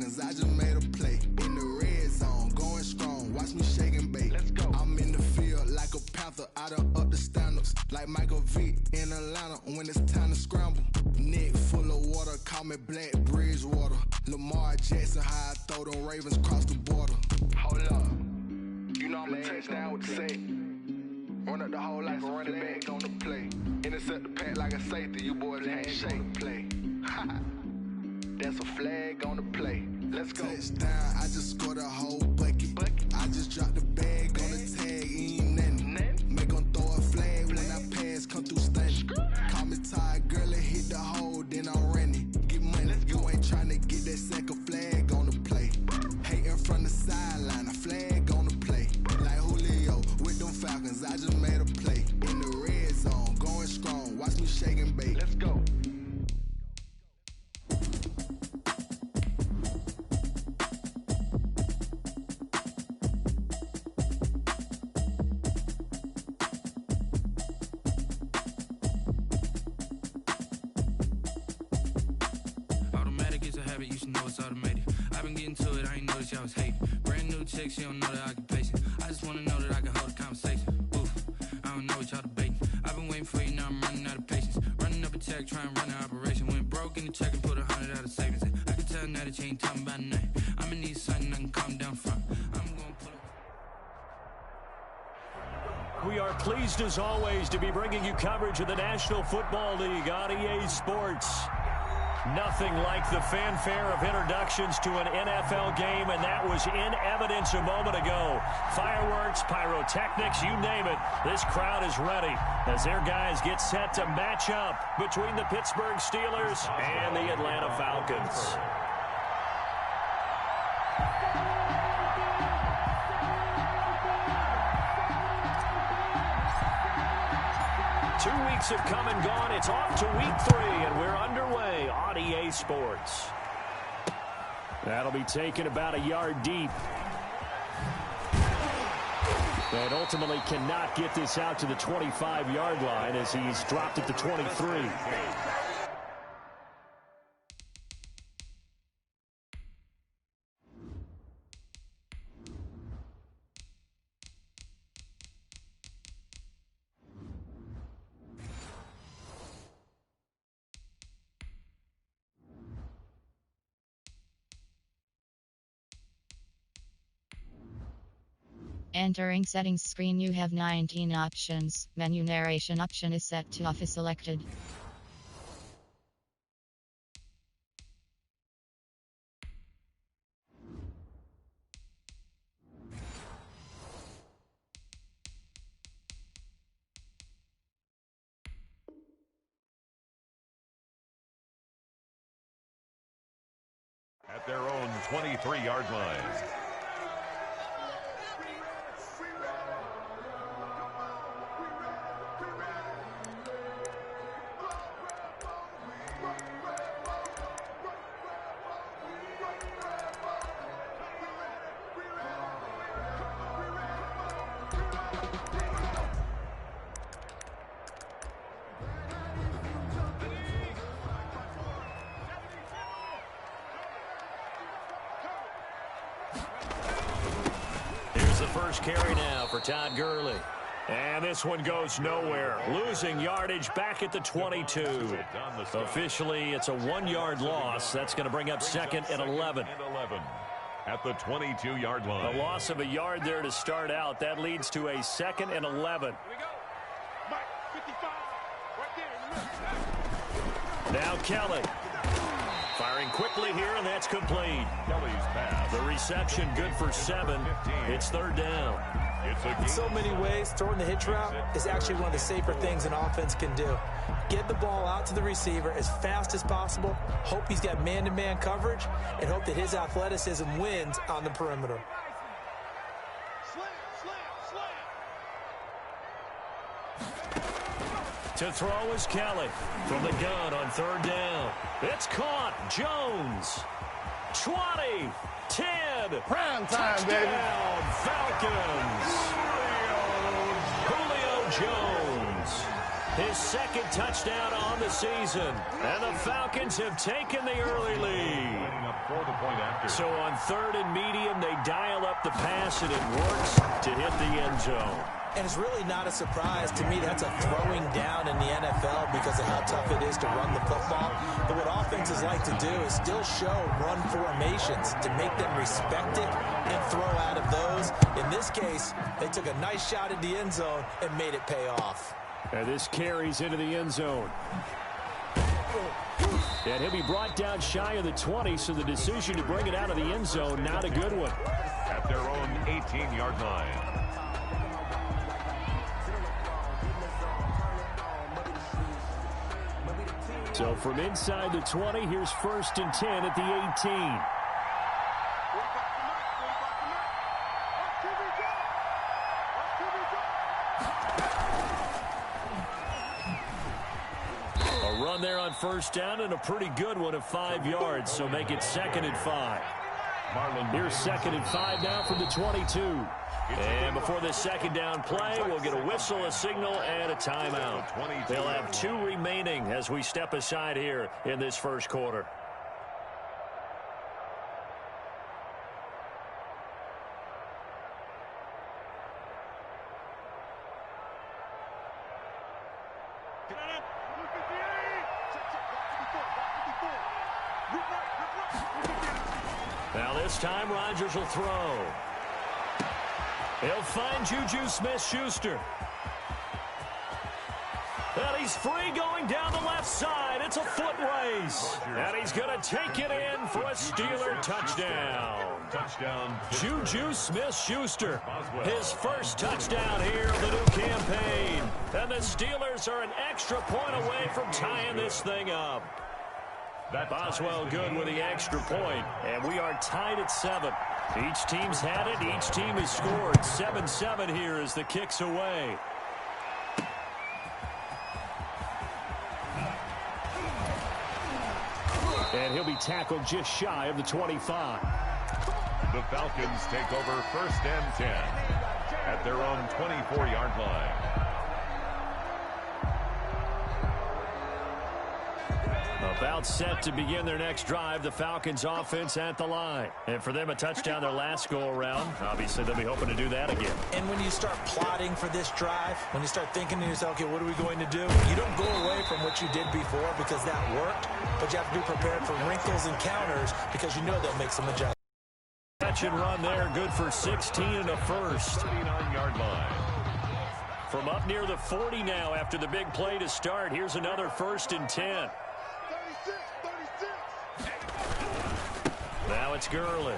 Falcons, I just made a play. In the red zone, going strong, watch me shake and bake. Let's go. I'm in the field like a panther, I done up the standards. Like Michael Vick in Atlanta when it's time to scramble. Neck full of water, call me Black Bridgewater. Lamar Jackson, how I throw them Ravens cross the border. Hold up, you know I'm a touchdown with the sack. Run up the whole like a running back on the play. Intercept the pack like a safety, you boys handshake on the play. That's a flag on the play. Let's go. Touchdown, I just scored a whole bucket. I just dropped the bag on the tag, ain't nothing. Make them throw a flag when I pass, come through stunning. Call me tired, girl, and hit the hole, then I'm running. Get money, you ain't trying to get that second flag on the play. Hating from the sideline, a flag on the play. Like Julio with them Falcons, I just made a play. In the red zone, going strong, watch me shake and bake. Let's go. You should know it's automated. I've been getting to it, I ain't noticed y'all was hating. Brand new chick, she don't know the occupation. I just wanna know that I can hold a conversation. Oof, I don't know what y'all debating. I've been waiting for you, now I'm running out of patience. Running up a check, trying to run an operation. Went broke in the check and put 100 out of savings. I can tell now that you ain't talking about nothing. I'm gonna need something I can calm down from. I'm gonna put We are pleased as always to be bringing you coverage of the National Football League on EA Sports. Nothing like the fanfare of introductions to an NFL game, and that was in evidence a moment ago. Fireworks, pyrotechnics, you name it. This crowd is ready as their guys get set to match up between the Pittsburgh Steelers and the Atlanta Falcons. 2 weeks have come and gone. It's off to week 3, and we're underway on EA Sports. That'll be taken about a yard deep. And ultimately cannot get this out to the 25-yard line as he's dropped at the 23. Entering settings screen, you have 19 options. Menu narration option is set to off is selected. At their own 23-yard line. First carry now for Todd Gurley. And this one goes nowhere. Losing yardage back at the 22. Officially, it's a 1-yard loss. That's going to bring up second and 11. At the 22-yard line. A loss of a yard there to start out. That leads to a second and 11. Now Kelly. Firing quickly here, and that's complete. Kelly's pass. The reception good for 7. It's third down. In so many ways, throwing the hitch route is actually one of the safer things an offense can do. Get the ball out to the receiver as fast as possible, hope he's got man-to-man coverage, and hope that his athleticism wins on the perimeter. To throw is Kelly from the gun on third down. It's caught. Jones. 20. 10. Prime time, baby. Falcons. Julio Jones. His second touchdown on the season. And the Falcons have taken the early lead. For the point after So on 3rd and medium, they dial up the pass, and it works to hit the end zone. And it's really not a surprise to me that's a throwing down in the NFL because of how tough it is to run the football. But what offenses like to do is still show run formations to make them respect it and throw out of those. In this case, they took a nice shot at the end zone and made it pay off. And this carries into the end zone. And he'll be brought down shy of the 20, so the decision to bring it out of the end zone, not a good one. At their own 18-yard line. So from inside the 20, here's 1st and 10 at the 18. A run there on 1st down and a pretty good one of 5 yards, so make it 2nd and 5. Here's 2nd and 5 now from the 22. And before this 2nd down play, we'll get a whistle, a signal, and a timeout. They'll have 2 remaining as we step aside here in this 1st quarter. Now this time, Rodgers will throw. He'll find Juju Smith-Schuster. And he's free going down the left side. It's a foot race. And he's going to take it in for a Steeler touchdown. Juju Smith-Schuster, his first touchdown here of the new campaign. And the Steelers are an extra point away from tying this thing up. Boswell good with the extra point, and we are tied at 7. Each team's had it. Each team has scored. 7-7 here as the kick's away. And he'll be tackled just shy of the 25. The Falcons take over 1st and 10 at their own 24-yard line. About set to begin their next drive, the Falcons offense at the line. And for them, a touchdown their last go-around. Obviously, they'll be hoping to do that again. And when you start plotting for this drive, when you start thinking to yourself, okay, what are we going to do? You don't go away from what you did before because that worked, but you have to be prepared for wrinkles and counters because you know they'll make some adjustments. Catch and run there, good for 16 and a first. 39-yard line. From up near the 40 now after the big play to start, here's another 1st and 10. Now it's Gurley.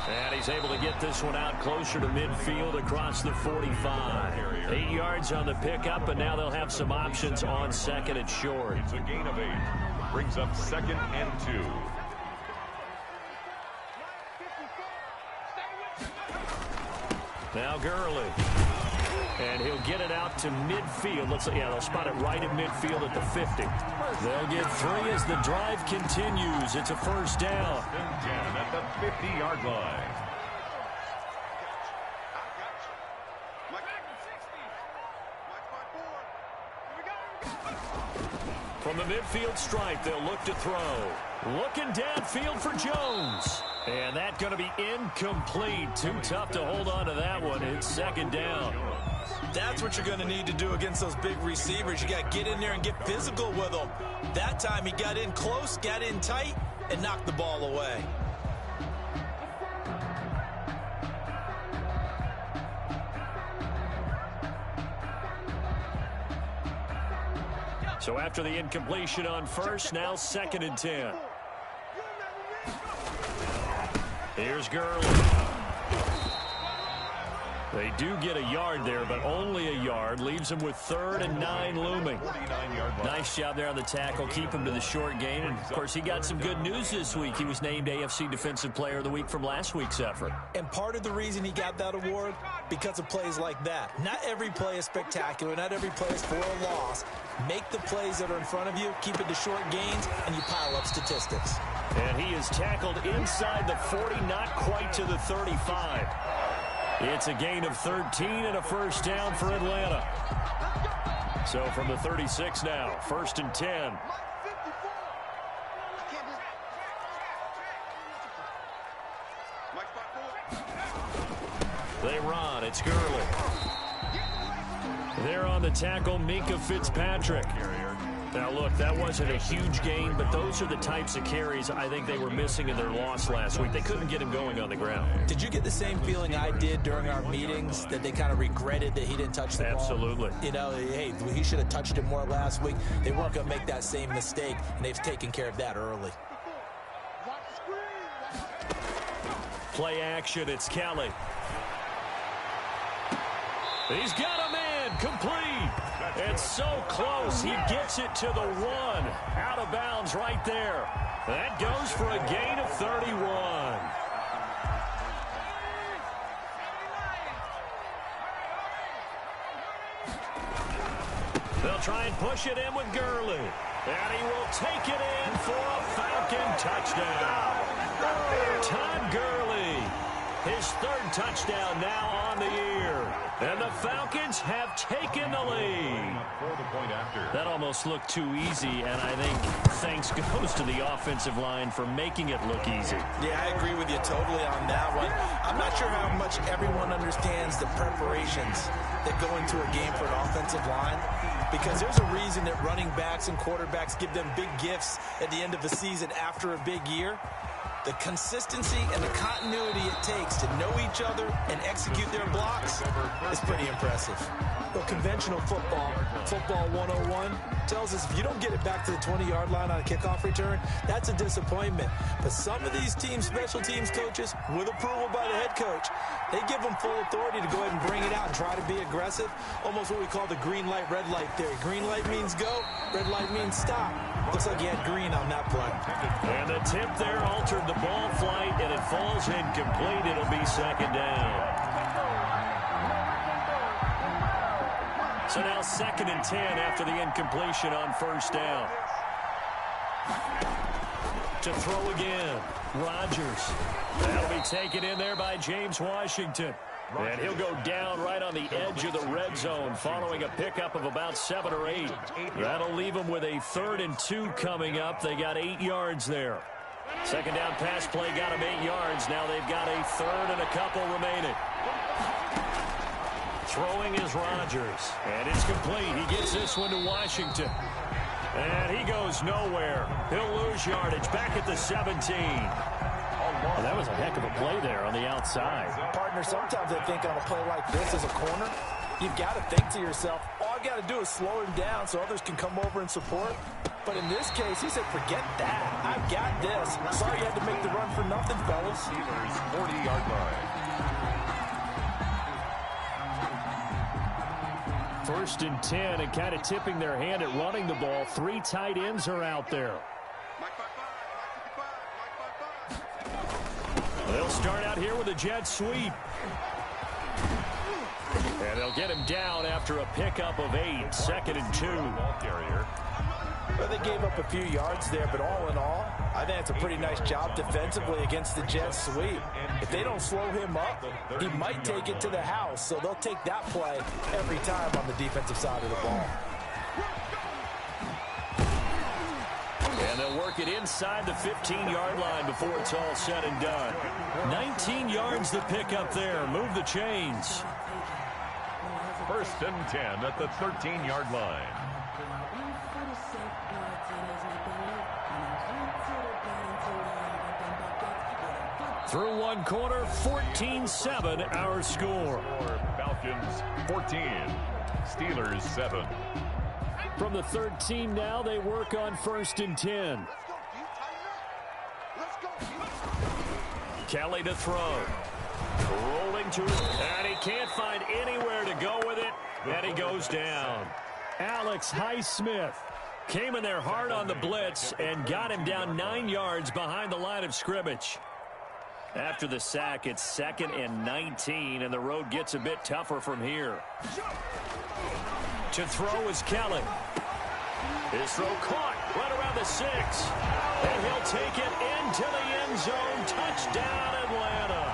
And he's able to get this one out closer to midfield across the 45. 8 yards on the pickup, and now they'll have some options on 2nd and short. It's a gain of 8. Brings up 2nd and 2. Now Gurley. And he'll get it out to midfield. They'll spot it right at midfield at the 50. They'll get 3 as the drive continues. It's a 1st down. 10 at the 50-yard line. From the midfield stripe, they'll look to throw. Looking downfield for Jones. And that's going to be incomplete. Too tough to hold on to that one. It's 2nd down. That's what you're going to need to do against those big receivers. You got to get in there and get physical with them. That time he got in close, got in tight, and knocked the ball away. So after the incompletion on 1st, now 2nd and 10. Here's Gurley. They do get a yard there, but only a yard. Leaves them with 3rd and 9 looming. Nice job there on the tackle. Keep him to the short gain. And, of course, he got some good news this week. He was named AFC Defensive Player of the Week from last week's effort. And part of the reason he got that award, because of plays like that. Not every play is spectacular. Not every play is for a loss. Make the plays that are in front of you. Keep it to short gains, and you pile up statistics. And he is tackled inside the 40, not quite to the 35. It's a gain of 13 and a 1st down for Atlanta. So from the 36 now, 1st and 10. They run. It's Gurley. There on the tackle, Minkah Fitzpatrick. Now, look, that wasn't a huge gain, but those are the types of carries I think they were missing in their loss last week. They couldn't get him going on the ground. Did you get the same feeling I did during our meetings, that they kind of regretted that he didn't touch the ball? Absolutely. You know, hey, he should have touched it more last week. They weren't going to make that same mistake, and they've taken care of that early. Play action, it's Kelly. He's got a man, complete. It's so close, he gets it to the 1. Out of bounds right there. That goes for a gain of 31. They'll try and push it in with Gurley. And he will take it in for a Falcon touchdown. Todd Gurley, his 3rd touchdown now on the year. And the Falcons have taken the lead. That almost looked too easy, and I think thanks goes to the offensive line for making it look easy. Yeah, I agree with you totally on that one. I'm not sure how much everyone understands the preparations that go into a game for an offensive line, because there's a reason that running backs and quarterbacks give them big gifts at the end of the season after a big year. The consistency and the continuity it takes to know each other and execute their blocks is pretty impressive. Well, conventional football 101, tells us if you don't get it back to the 20-yard line on a kickoff return, that's a disappointment. But some of these teams, special teams coaches, with approval by the head coach, they give them full authority to go ahead and bring it out and try to be aggressive, almost what we call the green light, red light theory. Green light means go, red light means stop. Looks like he had green on that play. And the tip there altered the ball flight, and it falls incomplete. It'll be 2nd down. So now 2nd and 10 after the incompletion on 1st down. To throw again, Rodgers. That'll be taken in there by James Washington. And he'll go down right on the edge of the red zone following a pickup of about 7 or 8. That'll leave them with a 3rd and 2 coming up. They got 8 yards there. 2nd down pass play got them 8 yards. Now they've got a 3rd and a couple remaining. Throwing is Rodgers. And it's complete. He gets this one to Washington. And he goes nowhere. He'll lose yardage back at the 17. Well, that was a heck of a play there on the outside. Partner, sometimes I think on a play like this as a corner, you've got to think to yourself, all I've got to do is slow him down so others can come over and support. But in this case, he said, forget that. I've got this. Sorry you had to make the run for nothing, fellas. 40-yard line. 1st and 10, and kind of tipping their hand at running the ball. 3 tight ends are out there. They'll start out here with a jet sweep. And they'll get him down after a pickup of 8. 2nd and 2. Well, they gave up a few yards there, but all in all, I think it's a pretty nice job defensively against the jet sweep. If they don't slow him up, he might take it to the house, so they'll take that play every time on the defensive side of the ball. And they'll work it inside the 15-yard line before it's all said and done. 19 yards to pick up there. Move the chains. 1st and 10 at the 13-yard line. Through 1 quarter, 14-7 our score. Falcons 14, Steelers 7. From the 13 now, they work on 1st and 10. Kelly to throw. Rolling to it, and he can't find anywhere to go with it, and he goes down. Alex Highsmith came in there hard on the blitz and got him down 9 yards behind the line of scrimmage. After the sack, it's 2nd and 19, and the road gets a bit tougher from here. To throw is Kelly. His throw caught right around the 6. And he'll take it into the end zone. Touchdown, Atlanta.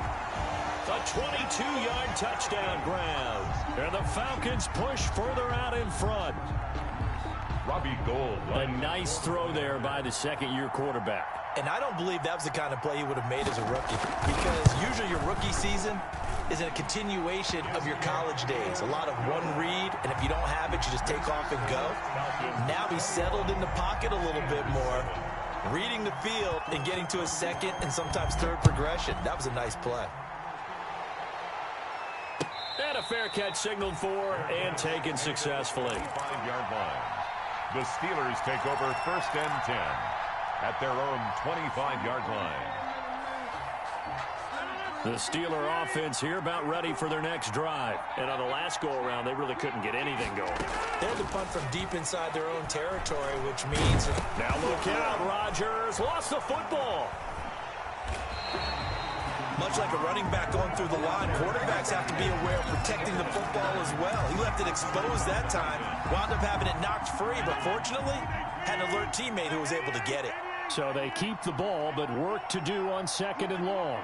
A 22-yard touchdown grab. And the Falcons push further out in front. Robbie Gould. A nice throw there by the 2nd-year quarterback. And I don't believe that was the kind of play he would have made as a rookie, because usually your rookie season, is a continuation of your college days. A lot of one read, and if you don't have it, you just take off and go. Now he's settled in the pocket a little bit more, reading the field and getting to a second and sometimes third progression. That was a nice play. And a fair catch signaled for and taken successfully. 5-yard line. The Steelers take over 1st and 10 at their own 25-yard line. The Steeler offense here about ready for their next drive. And on the last go-around, they really couldn't get anything going. They had to punt from deep inside their own territory, which means... Now look out, Rodgers lost the football. Much like a running back going through the line, quarterbacks have to be aware of protecting the football as well. He left it exposed that time, wound up having it knocked free, but fortunately, had an alert teammate who was able to get it. So they keep the ball, but work to do on 2nd and long.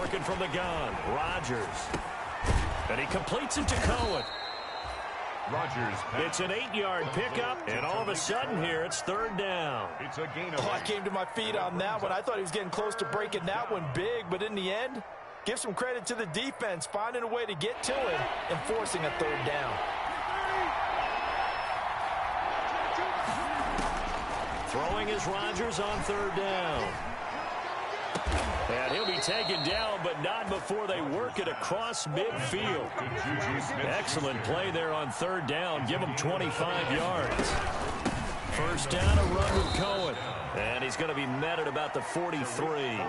Working from the gun, Rodgers. And he completes it to Cohen. Rodgers. It's an 8-yard pickup, and all of a sudden here, it's 3rd down. It's a gain of I came to my feet on that one. I thought he was getting close to breaking that one big, but in the end, give some credit to the defense, finding a way to get to him and forcing a 3rd down. Throwing is Rodgers on 3rd down. And he'll be taken down, but not before they work it across midfield. Excellent play there on 3rd down. Give him 25 yards. 1st down, a run with Cohen. And he's going to be met at about the 43.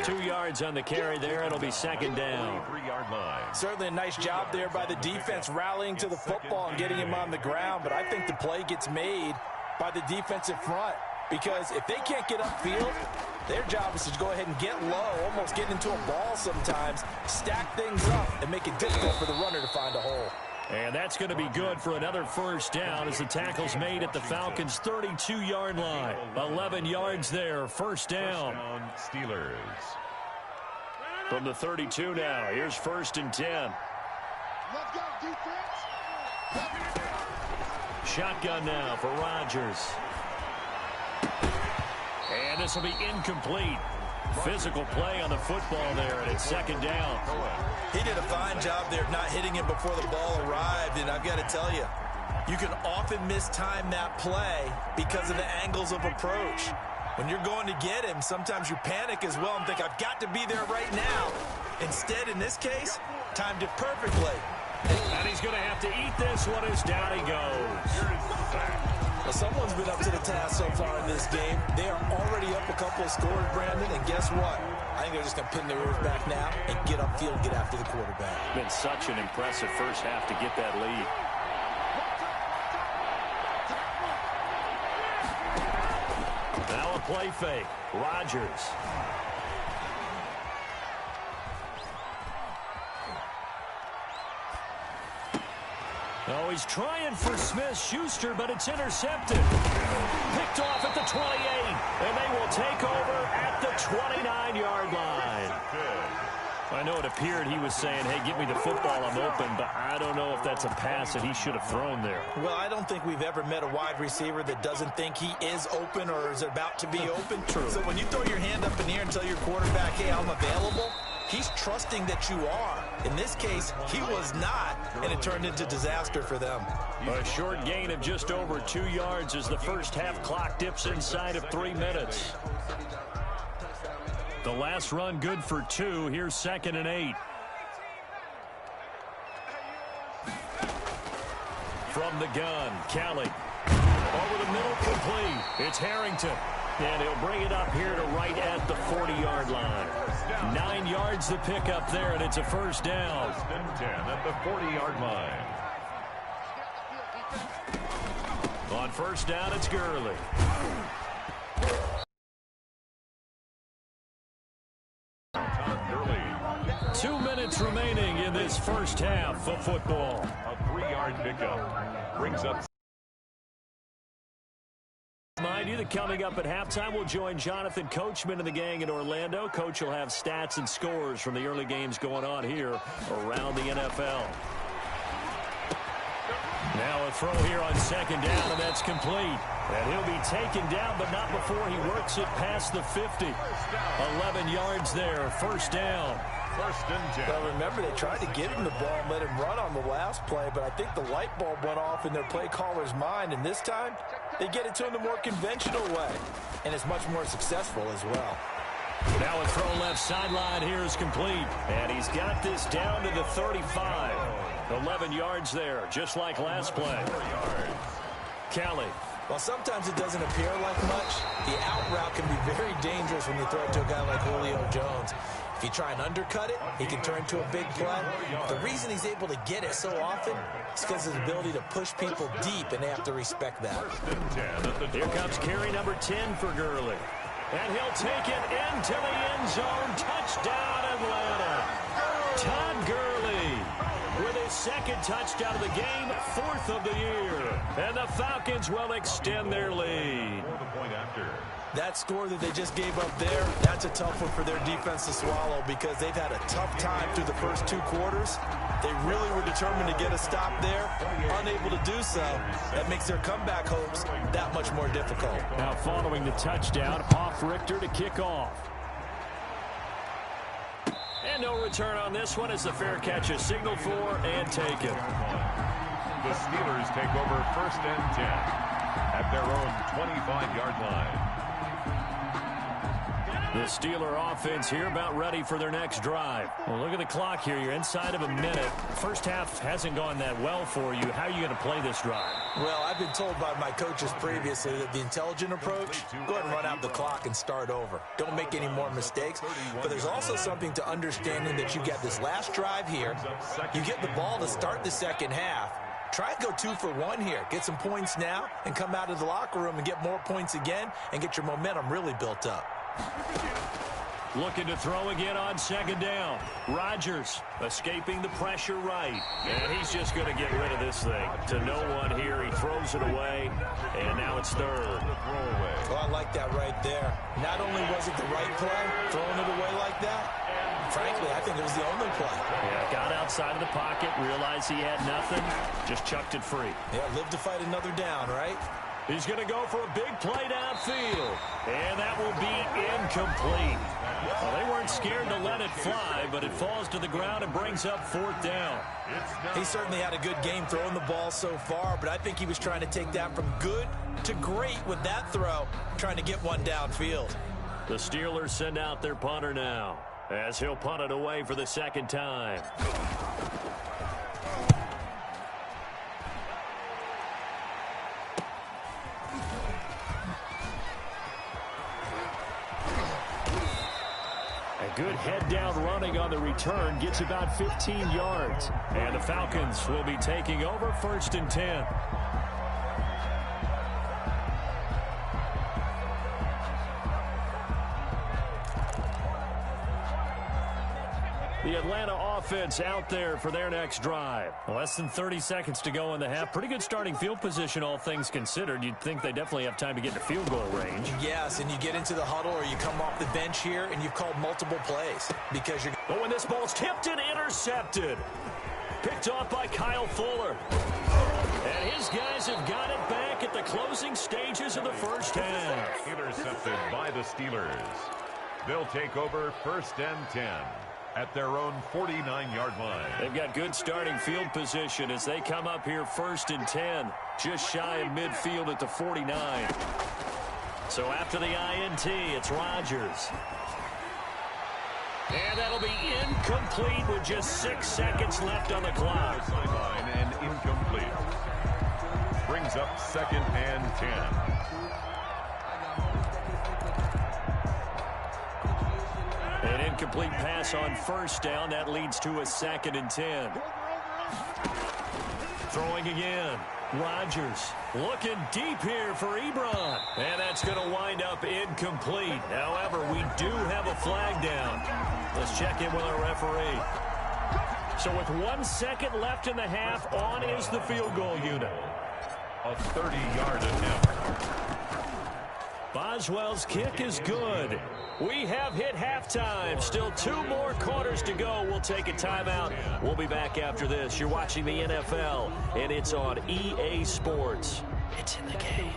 2 yards on the carry there. It'll be 2nd down. 3-yard line. Certainly a nice job there by the defense rallying to the football and getting him on the ground. But I think the play gets made by the defensive front. Because if they can't get upfield, their job is to go ahead and get low, almost get into a ball sometimes, stack things up, and make it difficult for the runner to find a hole. And that's going to be good for another 1st down as the tackle's made at the Falcons' 32-yard line. 11 yards there, 1st down. Steelers. From the 32 now, here's 1st and 10. Let's go, defense. Shotgun now for Rodgers. And this will be incomplete. Physical play on the football there, and it's 2nd down. He did a fine job there not hitting him before the ball arrived, and I've got to tell you, you can often mistime that play because of the angles of approach. When you're going to get him, sometimes you panic as well and think, I've got to be there right now. Instead, in this case, timed it perfectly. And he's going to have to eat this one as down he goes. Well, someone's been up to the task so far in this game. They are already up a couple of scores, Brandon, and guess what? I think they're just going to pin their ears back now and get upfield and get after the quarterback. Been such an impressive first half to get that lead. Now a play fake. Rodgers. Oh, he's trying for Smith-Schuster, but it's intercepted. Picked off at the 28, and they will take over at the 29-yard line. I know it appeared he was saying, hey, give me the football, I'm open, but I don't know if that's a pass that he should have thrown there. Well, I don't think we've ever met a wide receiver that doesn't think he is open or is about to be open. True. So when you throw your hand up in the air and tell your quarterback, hey, I'm available, he's trusting that you are. In this case, he was not, and it turned into disaster for them. A short gain of just over 2 yards as the first half clock dips inside of 3 minutes. The last run good for 2. Here's 2nd and 8. From the gun, Kelly. Over the middle, complete. It's Harrington. And he'll bring it up here to right at the 40-yard line. 9 yards to pick up there, and it's a 1st down. 1st and 10 at the 40-yard line. On 1st down, it's Gurley. Gurley. 2 minutes remaining in this first half of football. A 3-yard pickup brings up. Mind you that coming up at halftime, we'll join Jonathan Coachman and the gang in Orlando. Coach will have stats and scores from the early games going on here around the NFL. Now a throw here on 2nd down, and that's complete. And he'll be taken down, but not before he works it past the 50. 11 yards there, first down. First and 10. Well, remember, they tried to get him the ball and let him run on the last play, but I think the light bulb went off in their play caller's mind, and this time they get it to him the more conventional way, and it's much more successful as well. Now a throw left sideline here is complete, and he's got this down to the 35. 11 yards there, just like last play. Kelly. Well, sometimes it doesn't appear like much. The out route can be very dangerous when you throw it to a guy like Julio Jones. If you try and undercut it, he can turn to a big play. The reason he's able to get it so often is because of his ability to push people deep, and they have to respect that. Here comes carry number 10 for Gurley. And he'll take it into the end zone. Touchdown, Atlanta. Todd Gurley with his second touchdown of the game, 4th of the year. And the Falcons will extend their lead. That score that they just gave up there, that's a tough one for their defense to swallow because they've had a tough time through the first 2 quarters. They really were determined to get a stop there, unable to do so. That makes their comeback hopes that much more difficult. Now following the touchdown, off Richter to kick off. And no return on this one as the fair catch is signaled for and taken. The Steelers take over first and 10 at their own 25-yard line. The Steeler offense here about ready for their next drive. Well, look at the clock here. You're inside of a minute. First half hasn't gone that well for you. How are you going to play this drive? Well, I've been told by my coaches previously that the intelligent approach, go ahead and run out the clock and start over. Don't make any more mistakes. But there's also something to understanding that you get this last drive here. You get the ball to start the second half. Try and go 2 for 1 here. Get some points now and come out of the locker room and get more points again and get your momentum really built up. Looking to throw again on second down. Rodgers escaping the pressure right. And he's just going to get rid of this thing. To no one here. He throws it away. And now it's third. Well, I like that right there. Not only was it the right play, throwing it away like that, frankly, I think it was the only play. Yeah, got outside of the pocket, realized he had nothing, just chucked it free. Yeah, live to fight another down, right? He's going to go for a big play downfield, and that will be incomplete. Well, they weren't scared to let it fly, but it falls to the ground and brings up 4th down. He certainly had a good game throwing the ball so far, but I think he was trying to take that from good to great with that throw, trying to get one downfield. The Steelers send out their punter now, as he'll punt it away for the second time. Good head-down running on the return. Gets about 15 yards. And the Falcons will be taking over first and 10. The Atlanta offense out there for their next drive. Less than 30 seconds to go in the half. Pretty good starting field position, all things considered. You'd think they definitely have time to get to field goal range. Yes, and you get into the huddle or you come off the bench here and you've called multiple plays because you're... But when this ball's tipped and intercepted. Picked off by Kyle Fuller. And his guys have got it back at the closing stages of the first half. Intercepted by the Steelers. They'll take over first and 10 at their own 49-yard line. They've got good starting field position as they come up here first and 10, just shy of midfield at the 49. So after the INT, it's Rodgers. And that'll be incomplete with just 6 seconds left on the clock. Sideline and incomplete. Brings up second and 10. An incomplete pass on first down. That leads to a second and 10. Throwing again. Rodgers looking deep here for Ebron. And that's going to wind up incomplete. However, we do have a flag down. Let's check in with our referee. So with 1 second left in the half, on is the field goal unit. A 30-yard attempt. Boswell's kick is good. We have hit halftime. Still 2 more quarters to go. We'll take a timeout. We'll be back after this. You're watching the NFL, and it's on EA Sports. It's in the game.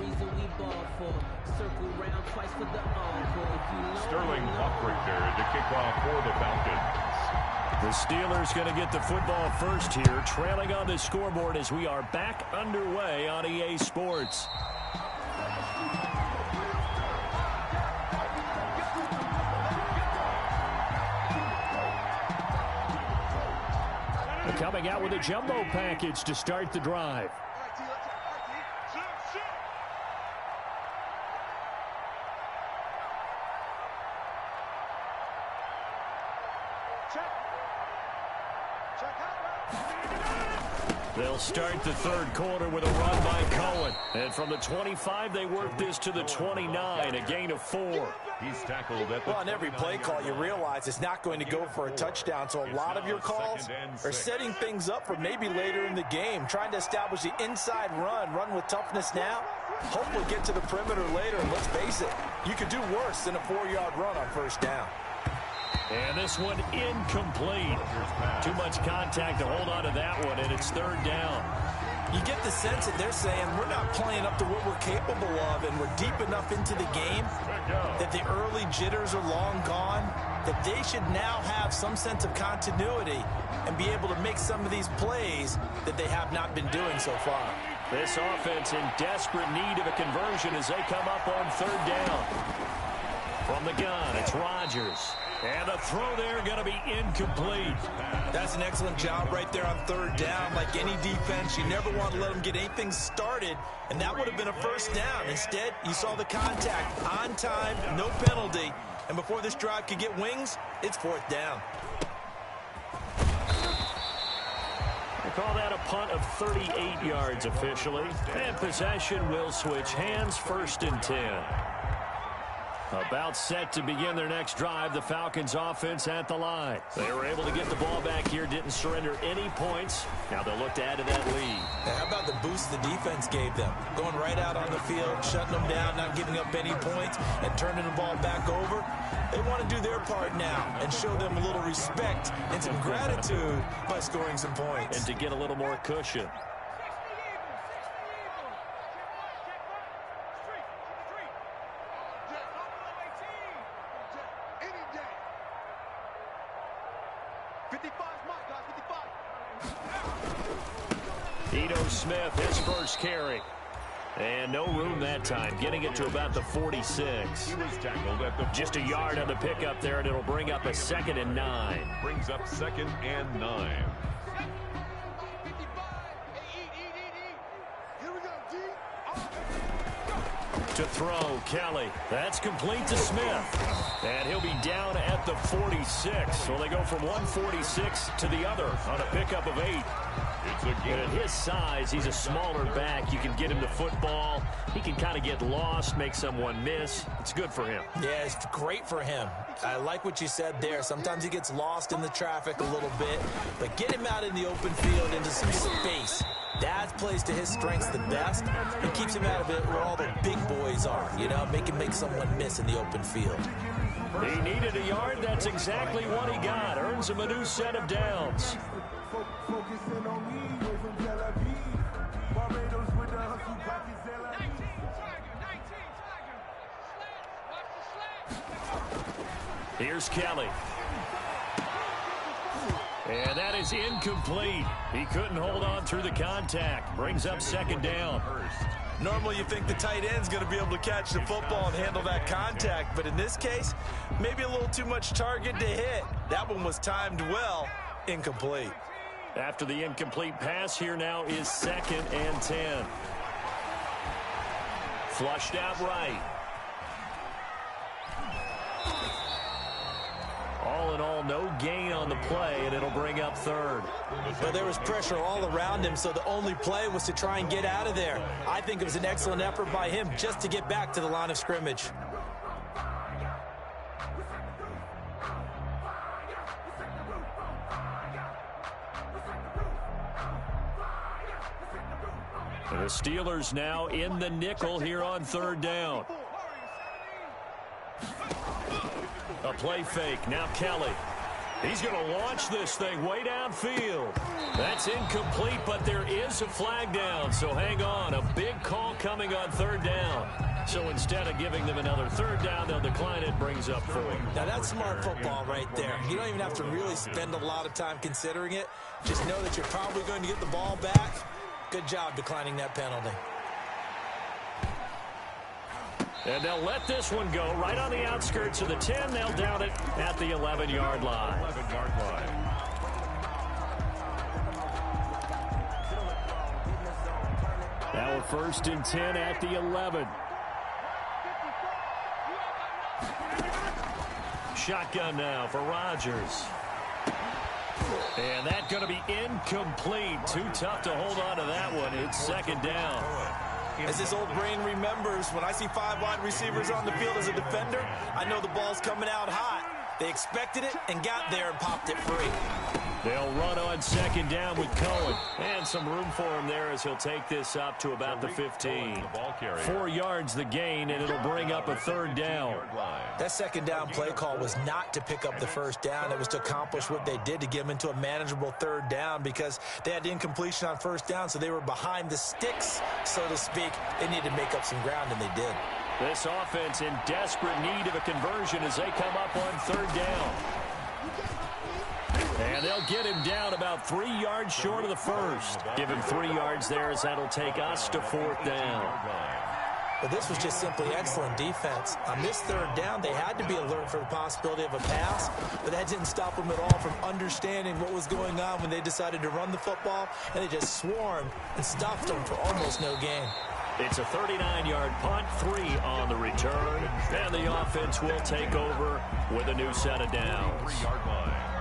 Sterling Buckrichter to kick off for the Falcons. The Steelers going to get the football first here, trailing on the scoreboard as we are back underway on EA Sports. Coming out with a jumbo package to start the drive. They'll start the third quarter with a run by Cohen. And from the 25, they work this to the 29, a gain of 4. He's tackled at the on every play call, you realize it's not going to go for a touchdown. So a lot of your calls are setting things up for maybe later in the game, trying to establish the inside run with toughness now. Hopefully get to the perimeter later. And let's face it, you could do worse than a 4-yard run on first down. And this one incomplete. Too much contact to hold on to that one, and it's third down. You get the sense that they're saying we're not playing up to what we're capable of, and we're deep enough into the game that the early jitters are long gone, that they should now have some sense of continuity and be able to make some of these plays that they have not been doing so far. This offense in desperate need of a conversion as they come up on third down. From the gun, it's Rodgers. And the throw there going to be incomplete. That's an excellent job right there on third down. Like any defense, you never want to let them get anything started, and that would have been a first down. Instead, you saw the contact on time, no penalty, and before this drive could get wings, it's fourth down. They call that a punt of 38 yards officially. And possession will switch hands, first and 10. About set to begin their next drive, the Falcons offense at the line. They were able to get the ball back here, didn't surrender any points. Now they'll look to add to that lead. How about the boost the defense gave them? Going right out on the field, shutting them down, not giving up any points, and turning the ball back over. They want to do their part now and show them a little respect and some gratitude by scoring some points. And to get a little more cushion. Smith, his first carry. And no room that time, getting it to about the 46. He was tackled at the just a yard on the pickup there, and it'll bring up a 2nd and 9. Brings up 2nd and 9. To throw, Kelly. That's complete to Smith. And he'll be down at the 46. So they go from 146 to the other on a pickup of 8. And at his size, he's a smaller back. You can get him the football. He can kind of get lost, make someone miss. It's good for him. Yeah, it's great for him. I like what you said there. Sometimes he gets lost in the traffic a little bit. But get him out in the open field into some space. That plays to his strengths the best. It keeps him out of it where all the big boys are, you know, make someone miss in the open field. He needed a yard. That's exactly what he got. Earns him a new set of downs. Here's Kelly. And that is incomplete. He couldn't hold on through the contact. Brings up 2nd down. Normally you think the tight end's going to be able to catch the football and handle that contact, but in this case, maybe a little too much target to hit. That one was timed well. Incomplete. After the incomplete pass, here now is 2nd and 10. Flushed out right. All in all, no gain on the play, and it'll bring up 3rd. But there was pressure all around him, so the only play was to try and get out of there. I think it was an excellent effort by him just to get back to the line of scrimmage. And the Steelers now in the nickel here on 3rd down. A play fake. Now Kelly. He's going to launch this thing way downfield. That's incomplete, but there is a flag down, so hang on. A big call coming on third down. So instead of giving them another third down, they'll decline it, brings up 4. Now, that's smart football right there. You don't even have to really spend a lot of time considering it. Just know that you're probably going to get the ball back. Good job declining that penalty. And they'll let this one go right on the outskirts of the 10. They'll down it at the 11-yard line. 11-yard line. Now a 1st and 10 at the 11. Shotgun now for Rodgers. And that's going to be incomplete. Too tough to hold on to that one. It's 2nd down. As his old brain remembers, when I see 5 wide receivers on the field as a defender, I know the ball's coming out hot. They expected it and got there and popped it free. They'll run on 2nd down with Cohen. And some room for him there as he'll take this up to about the 15. 4 yards the gain, and it'll bring up a 3rd down. That 2nd down play call was not to pick up the 1st down. It was to accomplish what they did, to get them into a manageable 3rd down, because they had incompletion on 1st down, so they were behind the sticks, so to speak. They needed to make up some ground, and they did. This offense in desperate need of a conversion as they come up on 3rd down. And they'll get him down about 3 yards short of the 1st. Give him 3 yards there as that'll take us to 4th down. But this was just simply excellent defense. On this 3rd down, they had to be alert for the possibility of a pass, but that didn't stop them at all from understanding what was going on when they decided to run the football, and they just swarmed and stuffed them for almost no gain. It's a 39-yard punt, 3 on the return, and the offense will take over with a new set of downs. 3-yard line.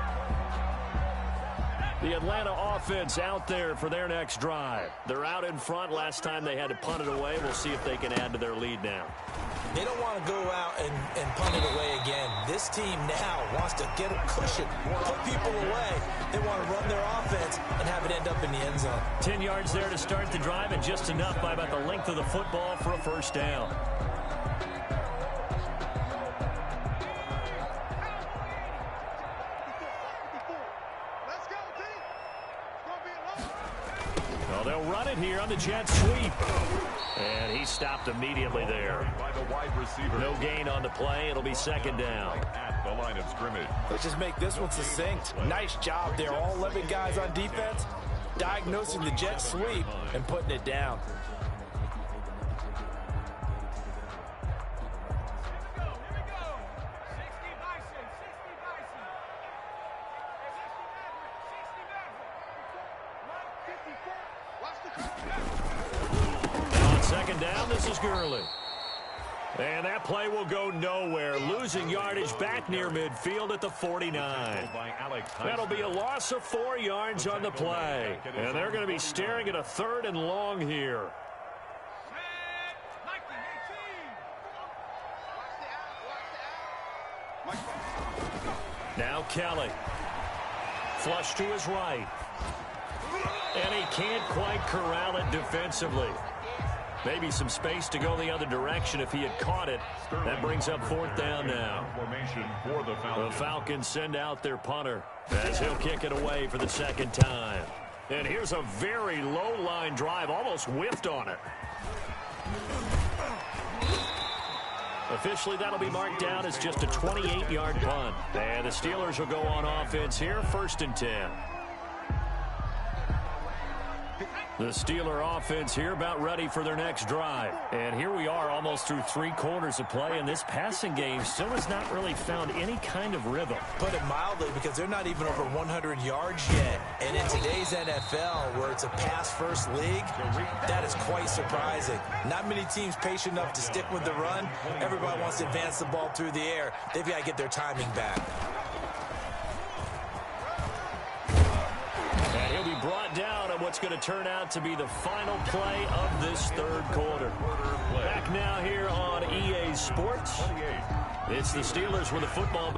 The Atlanta offense out there for their next drive. They're out in front. Last time they had to punt it away. We'll see if they can add to their lead now. They don't want to go out and punt it away again. This team now wants to get a cushion, put people away. They want to run their offense and have it end up in the end zone. 10 yards there to start the drive, and just enough by about the length of the football for a 1st down. Well, they'll run it here on the jet sweep. And he stopped immediately there. By the wide receiver. No gain on the play. It'll be 2nd down. At the line of scrimmage. Let's just make this one succinct. Nice job there. All 11 guys on defense diagnosing the jet sweep and putting it down. On 2nd down, this is Gurley. And that play will go nowhere. Losing yardage back near midfield at the 49. That'll be a loss of 4 yards on the play. And they're going to be staring at a 3rd and long here. Now Kelly. Flush to his right. And he can't quite corral it defensively. Maybe some space to go the other direction if he had caught it. That brings up 4th down now. The Falcons send out their punter as he'll kick it away for the 2nd time. And here's a very low-line drive, almost whiffed on it. Officially, that'll be marked down as just a 28-yard punt. And the Steelers will go on offense here, 1st and 10. The Steeler offense here about ready for their next drive. And here we are almost through 3 quarters of play, and this passing game still has not really found any kind of rhythm. Put it mildly, because they're not even over 100 yards yet. And in today's NFL, where it's a pass-first league, that is quite surprising. Not many teams patient enough to stick with the run. Everybody wants to advance the ball through the air. They've got to get their timing back. And he'll be brought down on what's going to turn out to be the final play of this 3rd quarter. Back now here on EA Sports. It's the Steelers with the football.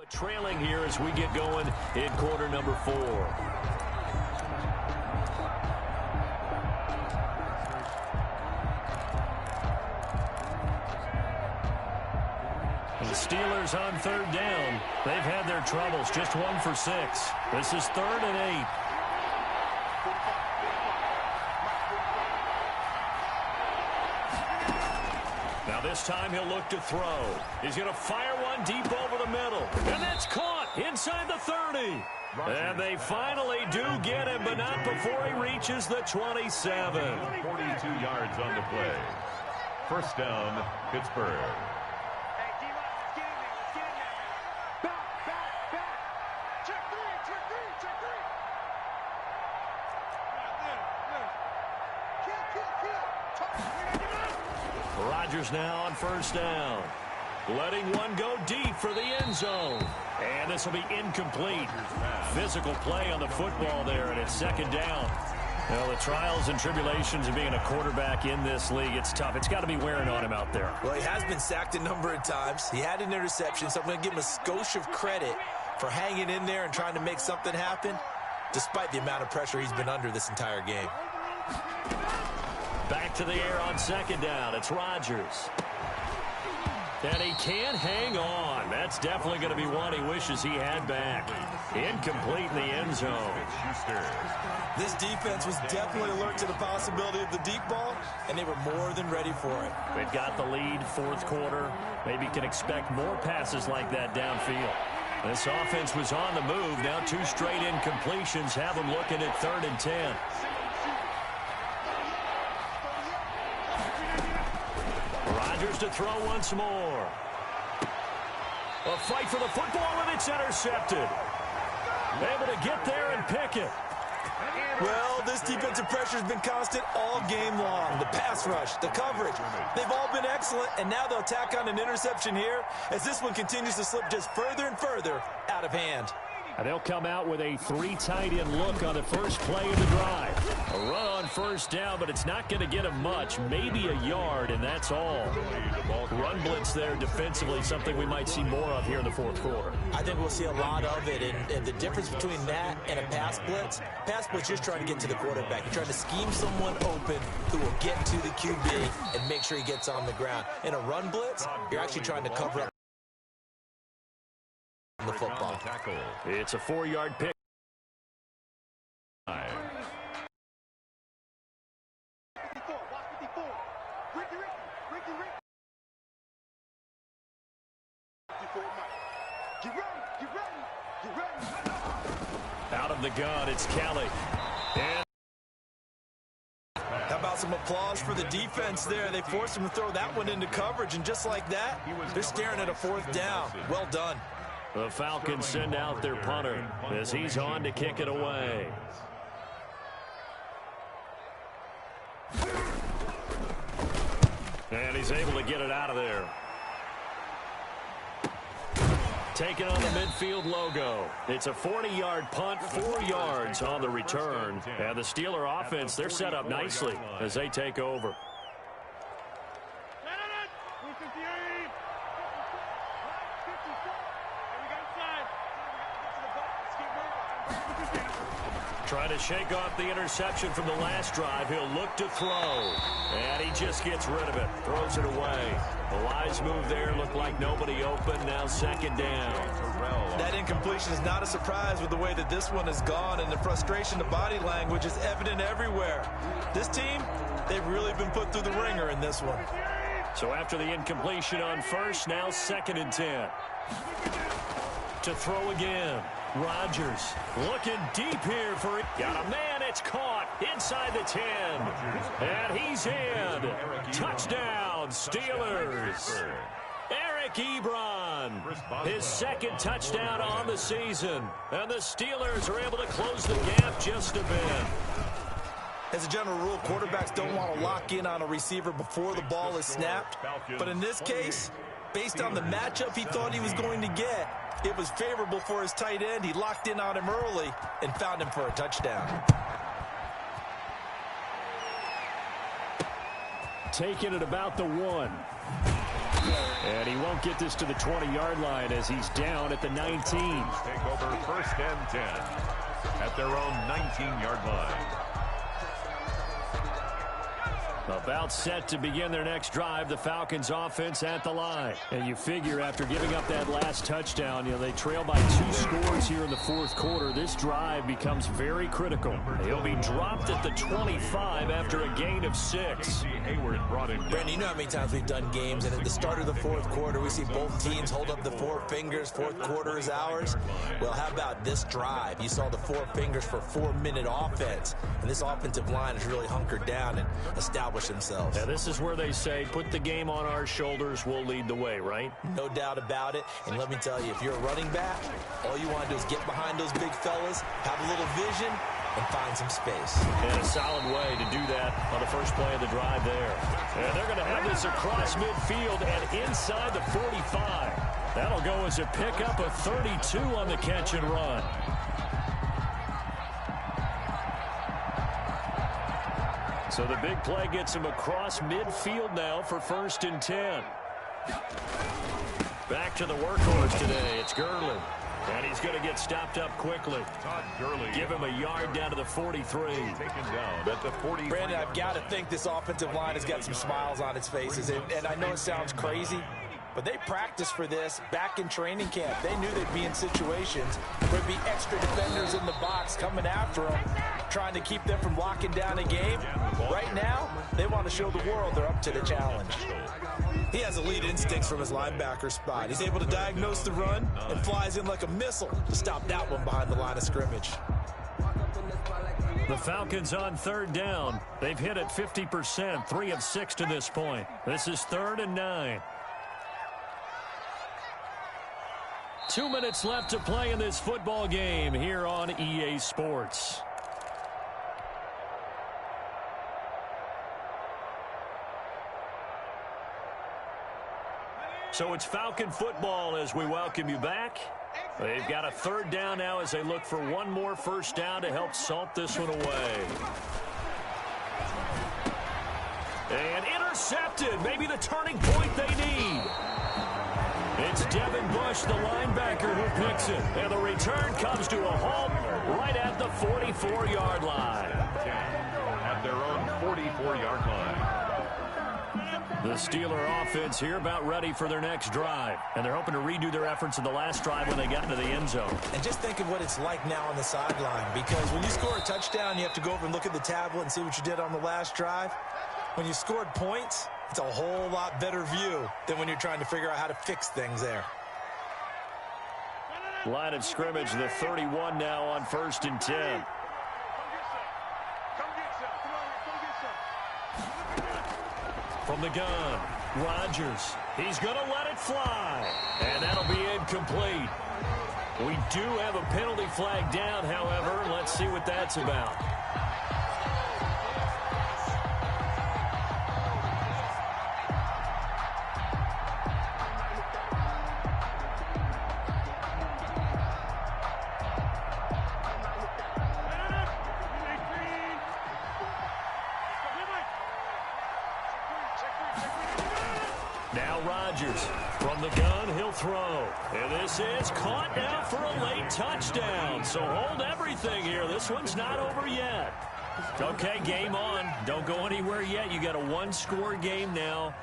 Trailing here as we get going in quarter number 4. The Steelers on 3rd down. They've had their troubles. Just 1 for 6. This is 3rd and 8. Now this time he'll look to throw. He's going to fire one deep over the middle. And that's caught inside the 30. And they finally do get him, but not before he reaches the 27. 42 yards on the play. First down, Pittsburgh. Rodgers now on 1st down. Letting one go deep for the end zone. And this will be incomplete. Physical play on the football there, and it's 2nd down. Well, the trials and tribulations of being a quarterback in this league, it's tough. It's got to be wearing on him out there. Well, he has been sacked a number of times. He had an interception, so I'm going to give him a skosh of credit for hanging in there and trying to make something happen, despite the amount of pressure he's been under this entire game. Back to the air on 2nd down. It's Rodgers. And he can't hang on. That's definitely going to be one he wishes he had back. Incomplete in the end zone. This defense was definitely alert to the possibility of the deep ball, and they were more than ready for it. They've got the lead, 4th quarter. Maybe can expect more passes like that downfield. This offense was on the move. Now 2 straight incompletions have them looking at 3rd and 10. Rodgers to throw once more. A fight for the football, and it's intercepted. Able to get there and pick it. Well, this defensive pressure has been constant all game long. The pass rush, the coverage, they've all been excellent, and now they'll tack on an interception here as this one continues to slip just further and further out of hand. And they'll come out with a 3 tight end look on the first play of the drive. A run on 1st down, but it's not going to get him much. Maybe a yard, and that's all. Run blitz there defensively, something we might see more of here in the 4th quarter. I think we'll see a lot of it, and the difference between that and a pass blitz just trying to get to the quarterback. You're trying to scheme someone open who will get to the QB and make sure he gets on the ground. In a run blitz, you're actually trying to cover up the football. It's a 4-yard pick. Out of the gun, it's Kelly. And how about some applause for the defense there? They forced him to throw that one into coverage, and just like that, they're staring at a 4th down. Well done. The Falcons send out their punter as he's on to kick it away. And he's able to get it out of there. Taking on the midfield logo. It's a 40-yard punt, 4 yards on the return. And the Steeler offense, they're set up nicely as they take over. Trying to shake off the interception from the last drive. He'll look to throw. And he just gets rid of it. Throws it away. A wise move there. Looked like nobody open. Now 2nd down. That incompletion is not a surprise with the way that this one has gone. And the frustration, the body language is evident everywhere. This team, they've really been put through the ringer in this one. So after the incompletion on 1st, now 2nd and 10. To throw again. Rodgers looking deep here for it. Got a man. It's caught inside the 10. And he's in. Touchdown, Steelers. Eric Ebron, his 2nd touchdown on the season. And the Steelers are able to close the gap just a bit. As a general rule, quarterbacks don't want to lock in on a receiver before the ball is snapped. But in this case, based on the matchup he thought he was going to get, it was favorable for his tight end. He locked in on him early and found him for a touchdown. Taking it about the 1. And he won't get this to the 20-yard line as he's down at the 19. Take over 1st and 10 at their own 19-yard line. About set to begin their next drive, the Falcons offense at the line. And you figure after giving up that last touchdown, they trail by 2 scores here in the 4th quarter. This drive becomes very critical. He'll be dropped at the 25 after a gain of 6. Brandon, you know how many times we've done games, and at the start of the 4th quarter, we see both teams hold up the 4 fingers, 4th quarter is ours. Well, how about this drive? You saw the 4 fingers for 4-minute offense, and this offensive line is really hunkered down and established themselves. Now, this is where they say, put the game on our shoulders, we'll lead the way, right? No doubt about it. And let me tell you, if you're a running back, all you want to do is get behind those big fellas, have a little vision, and find some space. And a solid way to do that on the first play of the drive there. And they're going to have this across midfield and inside the 45. That'll go as a pickup of 32 on the catch and run. So the big play gets him across midfield now for 1st and 10. Back to the workhorse today. It's Gurley. And he's going to get stopped up quickly. Todd Gurley. Give him a yard down to the 43. Taken down at the 40. Brandon, I've got to think this offensive line has got some smiles on its faces. And I know it sounds crazy, but they practiced for this back in training camp. They knew they'd be in situations where there'd be extra defenders in the box coming after them, trying to keep them from locking down a game. Right now, they want to show the world they're up to the challenge. He has elite instincts from his linebacker spot. He's able to diagnose the run and flies in like a missile to stop that one behind the line of scrimmage. The Falcons on 3rd down. They've hit it 50%, 3 of 6 to this point. This is 3rd and 9. 2 minutes left to play in this football game here on EA Sports. So it's Falcon football as we welcome you back. They've got a 3rd down now as they look for one more 1st down to help salt this one away. And intercepted. Maybe the turning point they need. It's Devin Bush, the linebacker, who picks it. And the return comes to a halt right at the 44-yard line. At their own 44-yard line. The Steeler offense here about ready for their next drive. And they're hoping to redo their efforts in the last drive when they got into the end zone. And just think of what it's like now on the sideline. Because when you score a touchdown, you have to go over and look at the tablet and see what you did on the last drive. When you scored points, it's a whole lot better view than when you're trying to figure out how to fix things there. Line of scrimmage, the 31 now on 1st and 10. From the gun, Rodgers. He's going to let it fly. And that'll be incomplete. We do have a penalty flag down, however. Let's see what that's about. Now Rodgers from the gun, he'll throw. And this is caught now for a late touchdown. So hold everything here. This one's not over yet. Okay, game on. Don't go anywhere yet. You got a 1-score game now.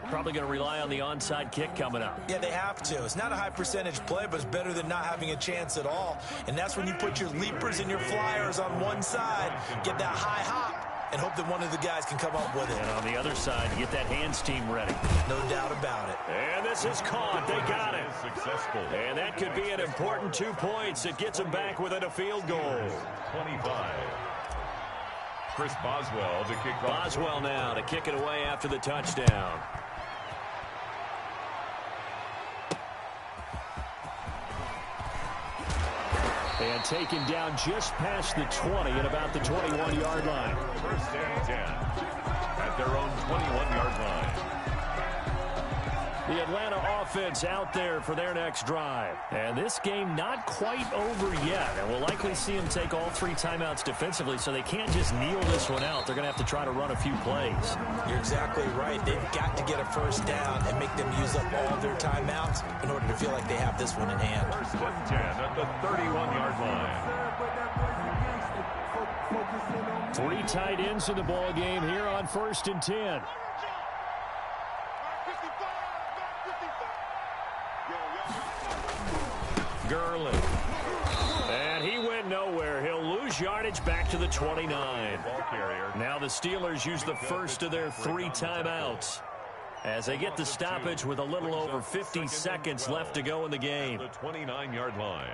Probably going to rely on the onside kick coming up. Yeah, they have to. It's not a high percentage play, but it's better than not having a chance at all. And that's when you put your leapers and your flyers on one side, get that high hop, and hope that one of the guys can come up with it. And on the other side, get that hands team ready. No doubt about it. And this is caught. They got it. Successful. And that could be an important 2 points. It gets them back within a field goal. 25. Chris Boswell to kick off. Boswell now to kick it away after the touchdown. And taken down just past the 20 at about the 21-yard line. 1st and 10 at their own 21-yard line. The Atlanta offense out there for their next drive. And this game not quite over yet. And we'll likely see them take all 3 timeouts defensively, so they can't just kneel this one out. They're going to have to try to run a few plays. You're exactly right. They've got to get a first down and make them use up all their timeouts in order to feel like they have this one in hand. First and 10 at the 31-yard line. 3 tight ends in the ball game here on 1st and 10. Gurley. And he went nowhere. He'll lose yardage back to the 29. Now the Steelers use the first of their 3 timeouts as they get the stoppage with a little over 50 seconds left to go in the game. The 29-yard line.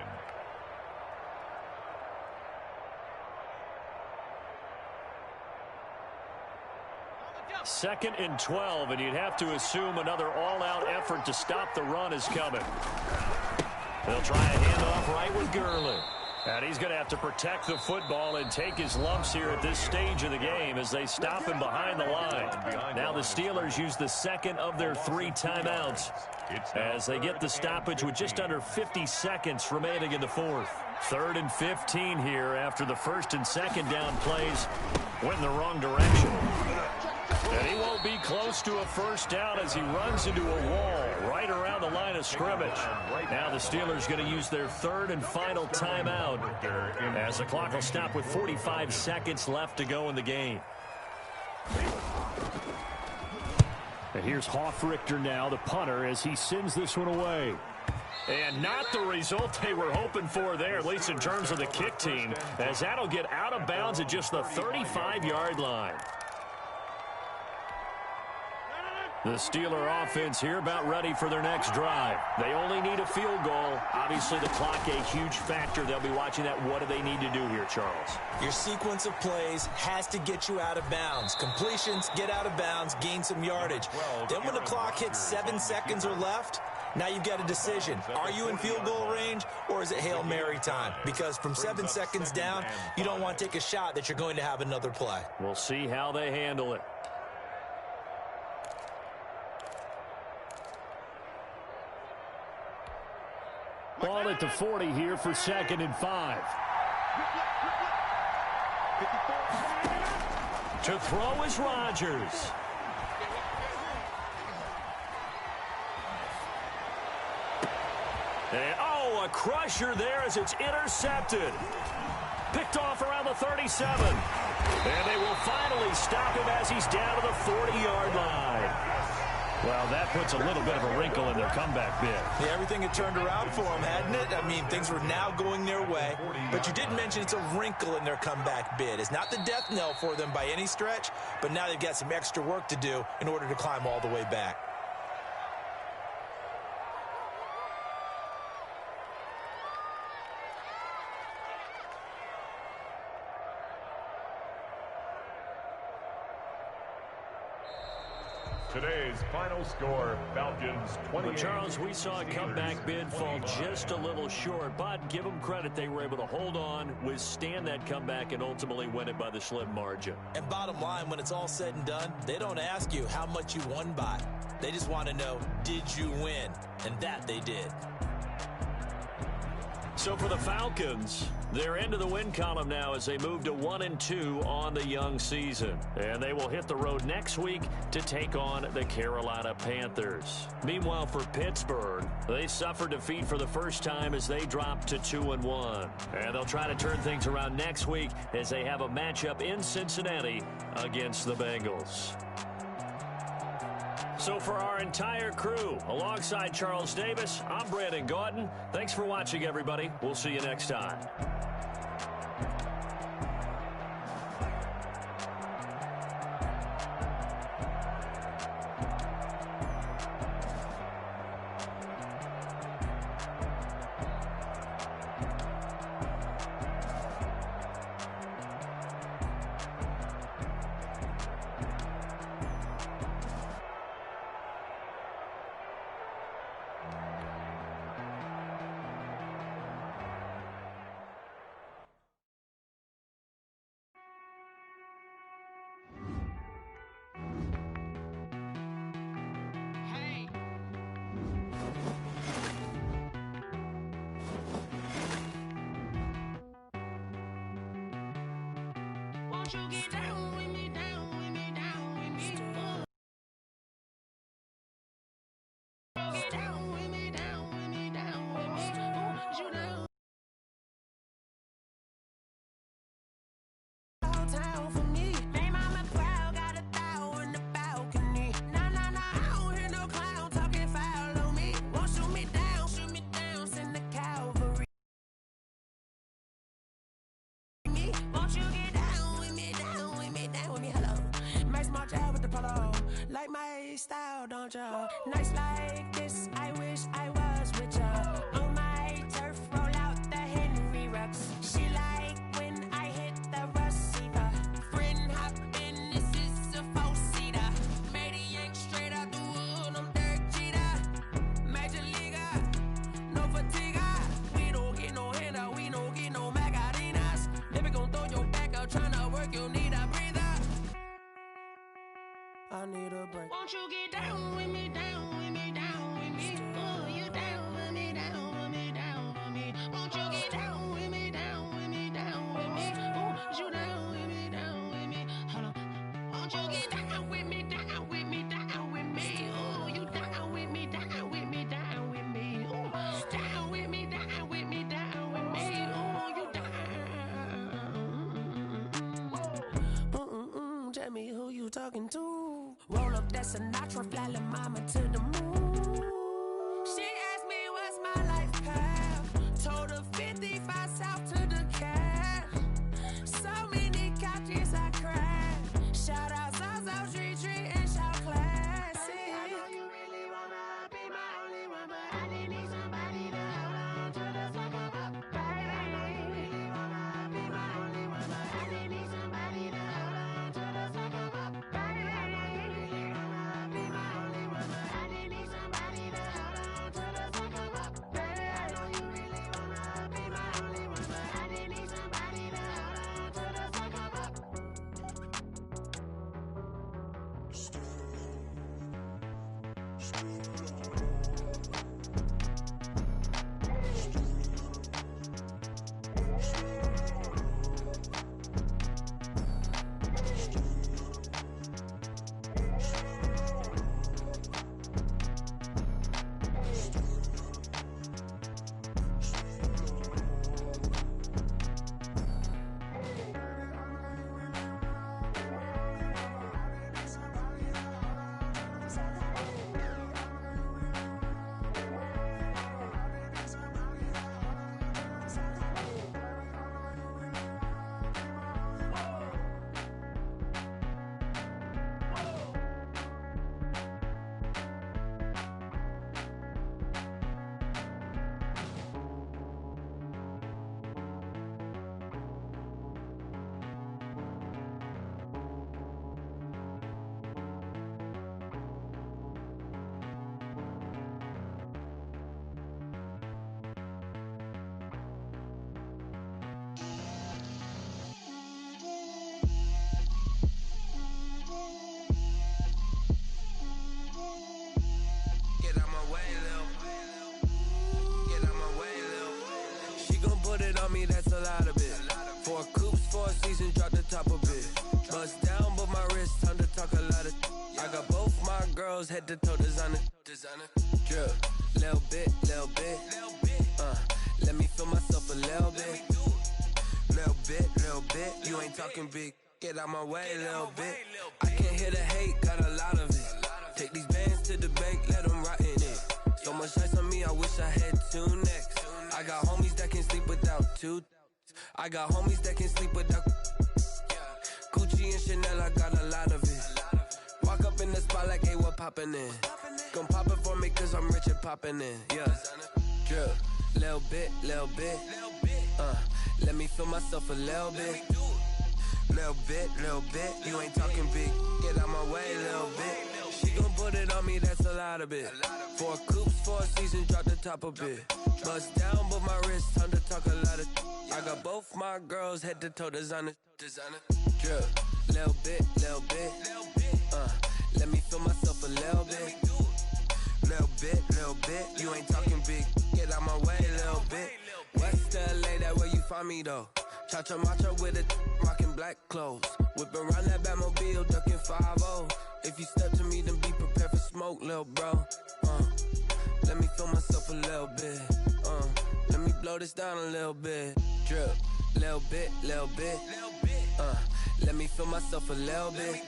Second and 12, and you'd have to assume another all-out effort to stop the run is coming. They'll try a handoff right with Gurley. And he's going to have to protect the football and take his lumps here at this stage of the game as they stop him behind the line. Now the Steelers use the second of their 3 timeouts as they get the stoppage with just under 50 seconds remaining in the 4th. 3rd and 15 here after the 1st and 2nd down plays went in the wrong direction. And he won't be close to a first down as he runs into a wall right around the line of scrimmage. Now the Steelers going to use their 3rd and final timeout as the clock will stop with 45 seconds left to go in the game. And here's Hofrichter now, the punter, as he sends this one away. And not the result they were hoping for there, at least in terms of the kick team, as that'll get out of bounds at just the 35-yard line. The Steeler offense here about ready for their next drive. They only need a field goal. Obviously, the clock a huge factor. They'll be watching that. What do they need to do here, Charles? Your sequence of plays has to get you out of bounds. Completions, get out of bounds, gain some yardage. Then when the clock hits 7 seconds or left, now you've got a decision. Are you in field goal range, or is it Hail Mary time? Because from 7 seconds down, you don't want to take a shot that you're going to have another play. We'll see how they handle it. Ball at the 40 here for 2nd and 5. To throw is Rodgers. And, a crusher there as it's intercepted. Picked off around the 37. And they will finally stop him as he's down to the 40-yard line. Well, that puts a little bit of a wrinkle in their comeback bid. Yeah, everything had turned around for them, hadn't it? I mean, things were now going their way. But you did mention it's a wrinkle in their comeback bid. It's not the death knell for them by any stretch, but now they've got some extra work to do in order to climb all the way back. Today's final score, Falcons 28. Well, Charles, we saw a comeback bid fall just a little short, but give them credit. They were able to hold on, withstand that comeback, and ultimately win it by the slim margin. And bottom line, when it's all said and done, they don't ask you how much you won by. They just want to know, did you win? And that they did. So for the Falcons, they're into the win column now as they move to 1-2 on the young season. And they will hit the road next week to take on the Carolina Panthers. Meanwhile, for Pittsburgh, they suffered defeat for the first time as they dropped to 2-1. And they'll try to turn things around next week as they have a matchup in Cincinnati against the Bengals. So for our entire crew, alongside Charles Davis, I'm Brandon Gautin. Thanks for watching, everybody. We'll see you next time. Won't you get down with me, down with me, down with me? Get down with me, down with me, down with me. You down? Town for me. They mama proud, got a thou in the balcony. Nah, nah, nah, I don't hear no clown talking foul on me. Won't shoot me down, send the cavalry. Me, won't you get down with me, down with me, down with me? Hello, Max March out with the polo. Like my style, don't ya? Nights like this, I wish I was with ya. On my turf, roll out the Henry Rux. She like when I hit the receiver. Friend hop in, this is a four-seater. Maniac straight out the wood, I'm Derek Jeter. Major leaguer, no fatigue. We don't get no handout, we don't get no Macarinas. Never gon' throw your back out, tryna work, you need a breather. I need a break. Won't you get down with me, down with me, down with me? Oh, you down with me, down with me, down with me. Won't you get down with me, down with me, down with me? Oh, you down with me, down with me? Hold on. Won't you get down with me, down with me, down with me? Oh, you down with me, down with me, down with me? Oh, down with me, down with me, down with me? Oh, you down? Tell me who you talking to. Roll up that Sinatra, fly la mama to the moon. She asked me what's my life path. Told her 55 south to the cash. So many couches I crashed. Shout out Zazo, Tree, and shout classy. I know you really wanna be my only one, but I didn't need somebody to hold on to the second up. Baby, I know you really wanna be my only one, but I didn't need somebody to hold on to the second up. Baby, I know you really wanna be my only one, but I didn't need somebody to hold on to the second up. Baby, I know you really wanna be my only one, but I didn't need somebody to hold on to the second up. Get out my way, Lil. Get out my way, Lil. She gon' put it on me, that's a lot of it. 4 coops, 4 seasons, drop the top a bit. Bust down, but my wrist, time to talk a lot of. I got both my girls, head to toe designer. Drip, little bit, little bit. Let me feel myself a little bit. Little bit, you ain't talking big. Get out my way, little bit. I can't hear the hate, got a lot of it. Take these bands to the bank, let them rot in it. So much ice on me, I wish I had 2 necks. I got homies that can sleep without 2. I got homies that can sleep without. Gucci and Chanel, I got a lot of it. Walk up in the spot like, hey, what poppin' in? Gon' pop it for me, cause I'm rich and poppin' in. Yeah, drip, little bit. Let me feel myself a little bit. Little bit, you ain't talking big. Get out my way, little bit. She gon' put it on me, that's a lot of it. 4 coops, 4 seasons, drop the top a bit. Bust down, but my wrist, time to talk a lot of. I got both my girls, head to toe designer. Drip, little bit. Let me feel myself a little bit. Little bit, you ain't talking big. Get out my way, little bit. West LA, that where you find me though. Cha-cha matcha with it, rockin' black clothes. Whip around that Batmobile, ducking 5-0. If you step to me, then be prepared for smoke, lil' bro. Let me feel myself a little bit. Let me blow this down a little bit. Drip, little bit, little bit. Let me feel myself a little bit.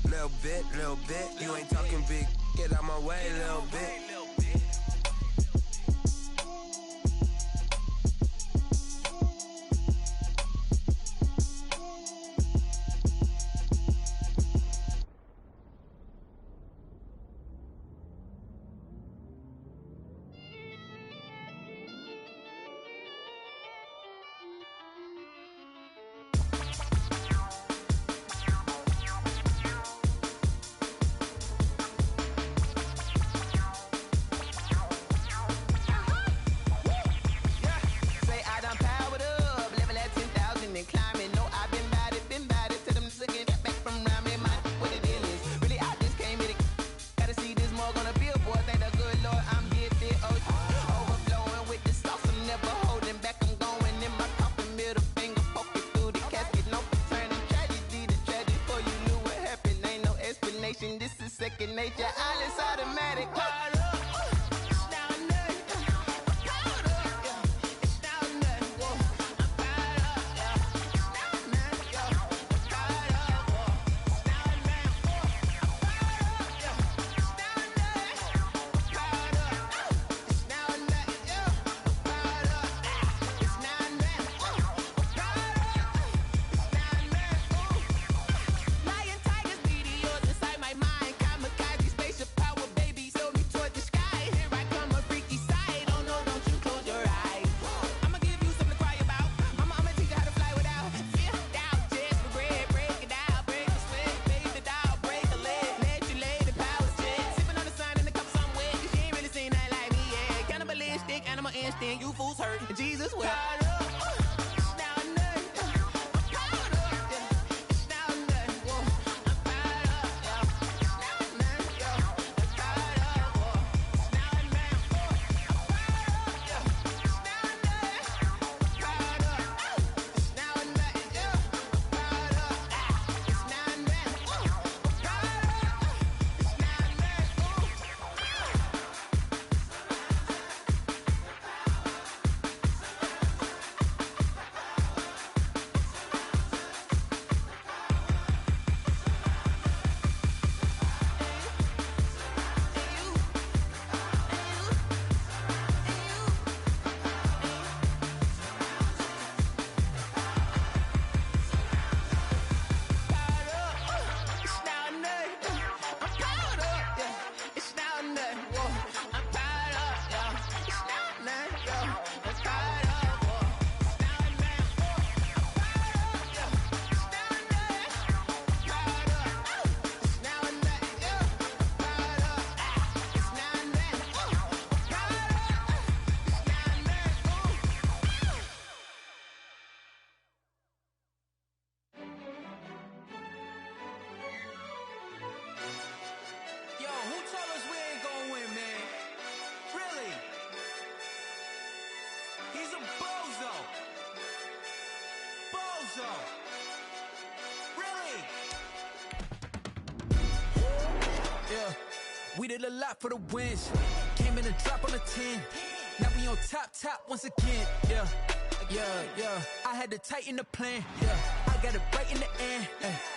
Little bit, little bit. You ain't talking big. Get out my way, little bit. Second nature, all is automatic. Instinct, you fools hurt. Jesus will. We did a lot for the wins. Came in a drop on the 10. Now we on top once again. Yeah. I had to tighten the plan. Yeah. I got it right in the end.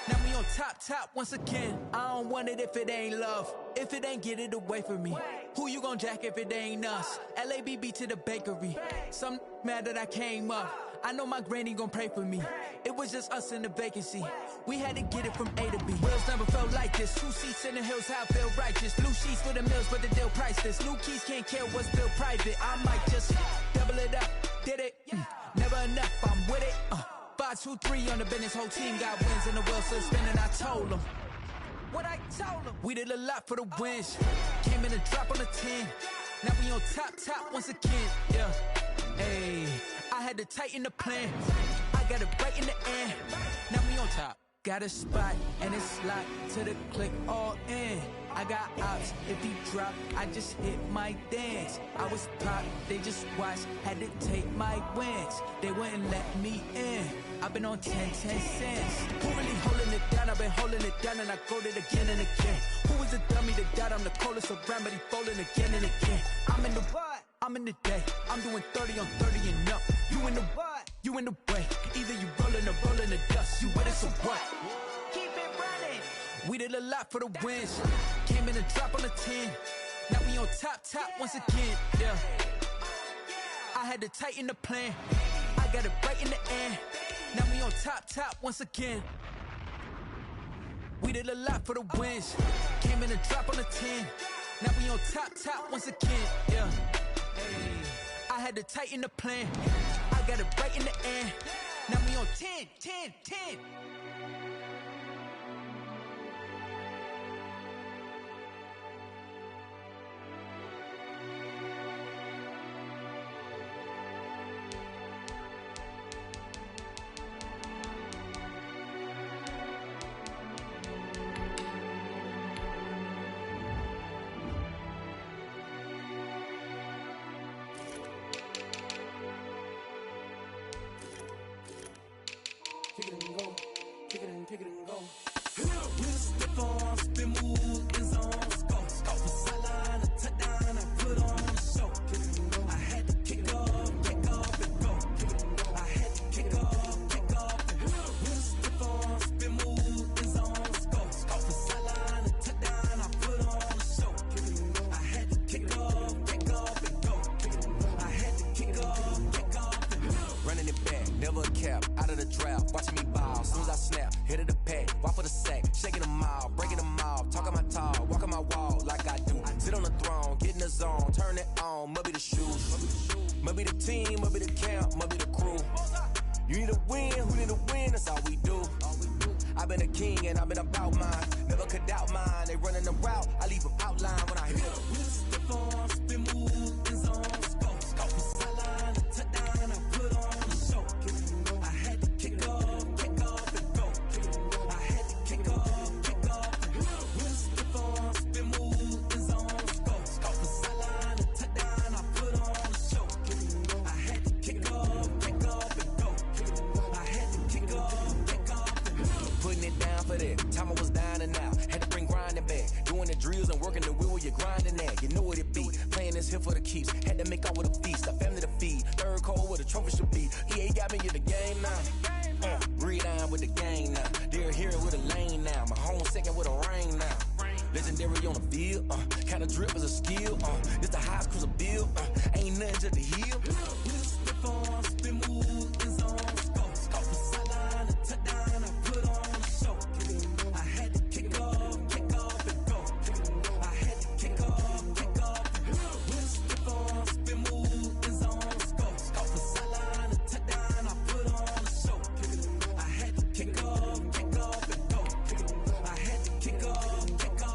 Now we on top once again. I don't want it if it ain't love. If it ain't, get it away from me. Who you gon' jack if it ain't us? LABB to the bakery. Some mad that I came up. I know my granny gon' pray for me. It was just us in the vacancy. We had to get it from A to B. Wheels never felt like this. 2 seats in the hills, how I feel righteous. Blue sheets for the mills, but the deal priceless. New keys can't care what's still private. I might just double it up. Did it? Never enough, I'm with it. 5, 2, 3 on the business. Whole team got wins and the wheels still spinning. I told them what I told them. We did a lot for the wins. Came in a drop on the 10. Now we on top once again. Yeah. Hey, I had to tighten the plan. I got it right in the end. Now we on top. Got a spot and it's locked to the click all in. I got ops, if he drop, I just hit my dance. I was pop, they just watched, had to take my wins. They wouldn't let me in. I've been on 10 cents. Who really holding it down? I've been holding it down and I go it again and again. Who was the dummy that died? I'm the coldest around, but he folding again and again. I'm in the what? I'm in the day. I'm doing 30 on 30 and up. You in the what? You in the way. Either you rolling or rolling the dust. You with it, so what? Keep it running. We did a lot for the wins. Came in and drop on the 10. Now we on top once again. Yeah. I had to tighten the plan. I got it right in the end. Now we on top once again. We did a lot for the wins. Came in and drop on the 10. Now we on top once again. Yeah. I had to tighten the plan. I got it right in the end. Now we on 10. Kick it and go, kick it and go. With the form, spin move, in zone, scope. For sideline, a touchdown, I put on the show. I had to kick off and go. I had to kick off and go. With the form, spin move, in zone, scope. For sideline, a touchdown, I put on the show. I had to kick off and go. I had to kick off and go. Running it back, never a cap, out of the drought, watching me ball. As soon as I snap, hit of the pack, walk for the sack, shaking them all, breaking them all, talking my talk, walking my wall like I do. Sit on the throne, get in the zone, turn it on, must be the shoes, must be the team, must be the camp, must be the crew. You need a win, who need a win, that's all we do. I've been a king and I've been about mine, never could doubt mine. They running the route, I leave them outline when I hit them. With the form, spin move, in zone, scope. For sideline, a touchdown, I put on the show. I had to kick off and go. I had to kick off and go. With the form, spin move, in zone, scope. For sideline, a touchdown, I put on the show. I had to kick off and go. I had to kick off and go. Putting it down for that, time I was down and out. Had to bring grinding back, doing the drills and working the wheel where you're grinding at. You know what it be, playing this here for the keeps. Had to make out with a feast, a family to feed. Third cold where the trophy should be. EA got me in the game now. Breathe down with the game now. They're here with a lane now. My home second with a rain now. Legendary on the field, kinda drip as a skill. It's the highest cruiser bill, ain't nothing to the heel. With the form, spin move, in zone, scope. For sideline, a touchdown, I put on the show. I had to kick off and go. I had to kick off and go. With the form, spin move, in zone, scope. For sideline, a touchdown, I put on the show. I had to kick off and go. I had to kick off and go.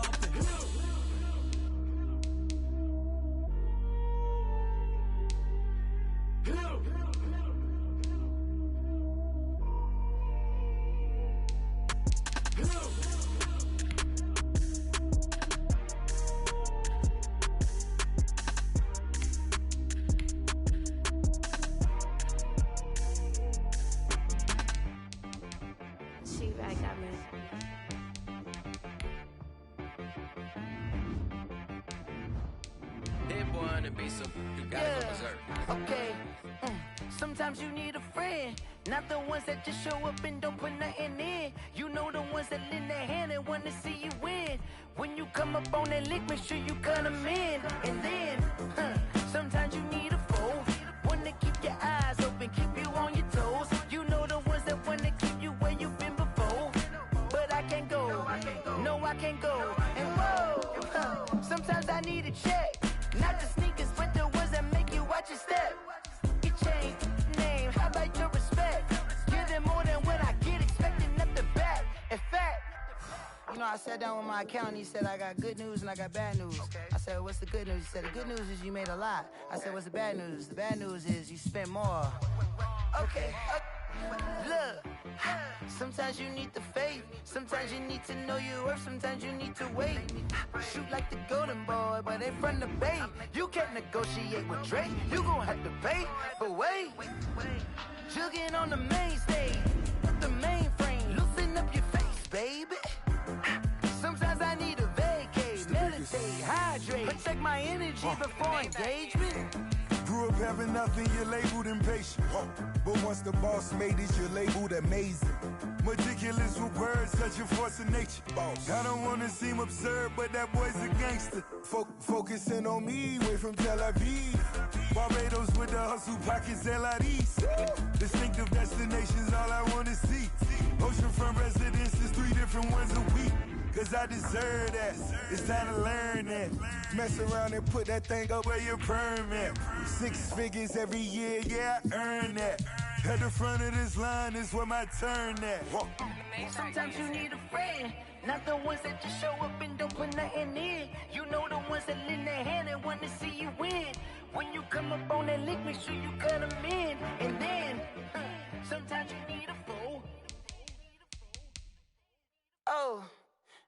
Okay, sometimes you need a friend, not the ones that just show up and don't put nothing in. You know the ones that lend their hand and want to see you win. When you come up on that lick, make sure you cut them in. And then, sometimes you need a foe, one to keep your eyes open, keep you on your toes. You know the ones that want to keep you where you've been before. But I can't go, no I can't go. And whoa, sometimes I need a check. Not the sneakers, but the ones that make you watch your step. Your chain, name, how about your respect? Give them more than what I get, expecting nothing back. In fact, you know, I sat down with my accountant, he said, I got good news and I got bad news. I said, what's the good news? He said, the good news is you made a lot. I said, what's the bad news? The bad news is you spent more. Okay, look, sometimes you need the faith, sometimes you need to know your worth, sometimes you need to wait. shoot like the golden boy, but they from the Bay. You can't negotiate with Drake, you gon' have to pay. But wait, jugging on the main stage, the mainframe, loosen up your face, baby. Sometimes I need a vacate, meditate, hydrate, protect my energy before engagement. Grew up having nothing, you're labeled impatient. But once the boss made it, you're labeled amazing. Meticulous with words, such a force of nature. I don't wanna seem absurd, but that boy's a gangster. Focusing on me, way from Tel Aviv. Barbados with the hustle pockets, LIDs. Distinctive destinations, all I wanna see. Oceanfront residences, 3 different ones a week. Cause I deserve that, it's time to learn that. Mess around and put that thing up where your permit. 6 figures every year, yeah, I earn that. At the front of this line is where my turn at. Sometimes you need a friend, not the ones that just show up and don't put nothing in. You know the ones that lend their hand and want to see you win. When you come up on that lick, make sure you cut them in. And then, sometimes you need a fool. Oh.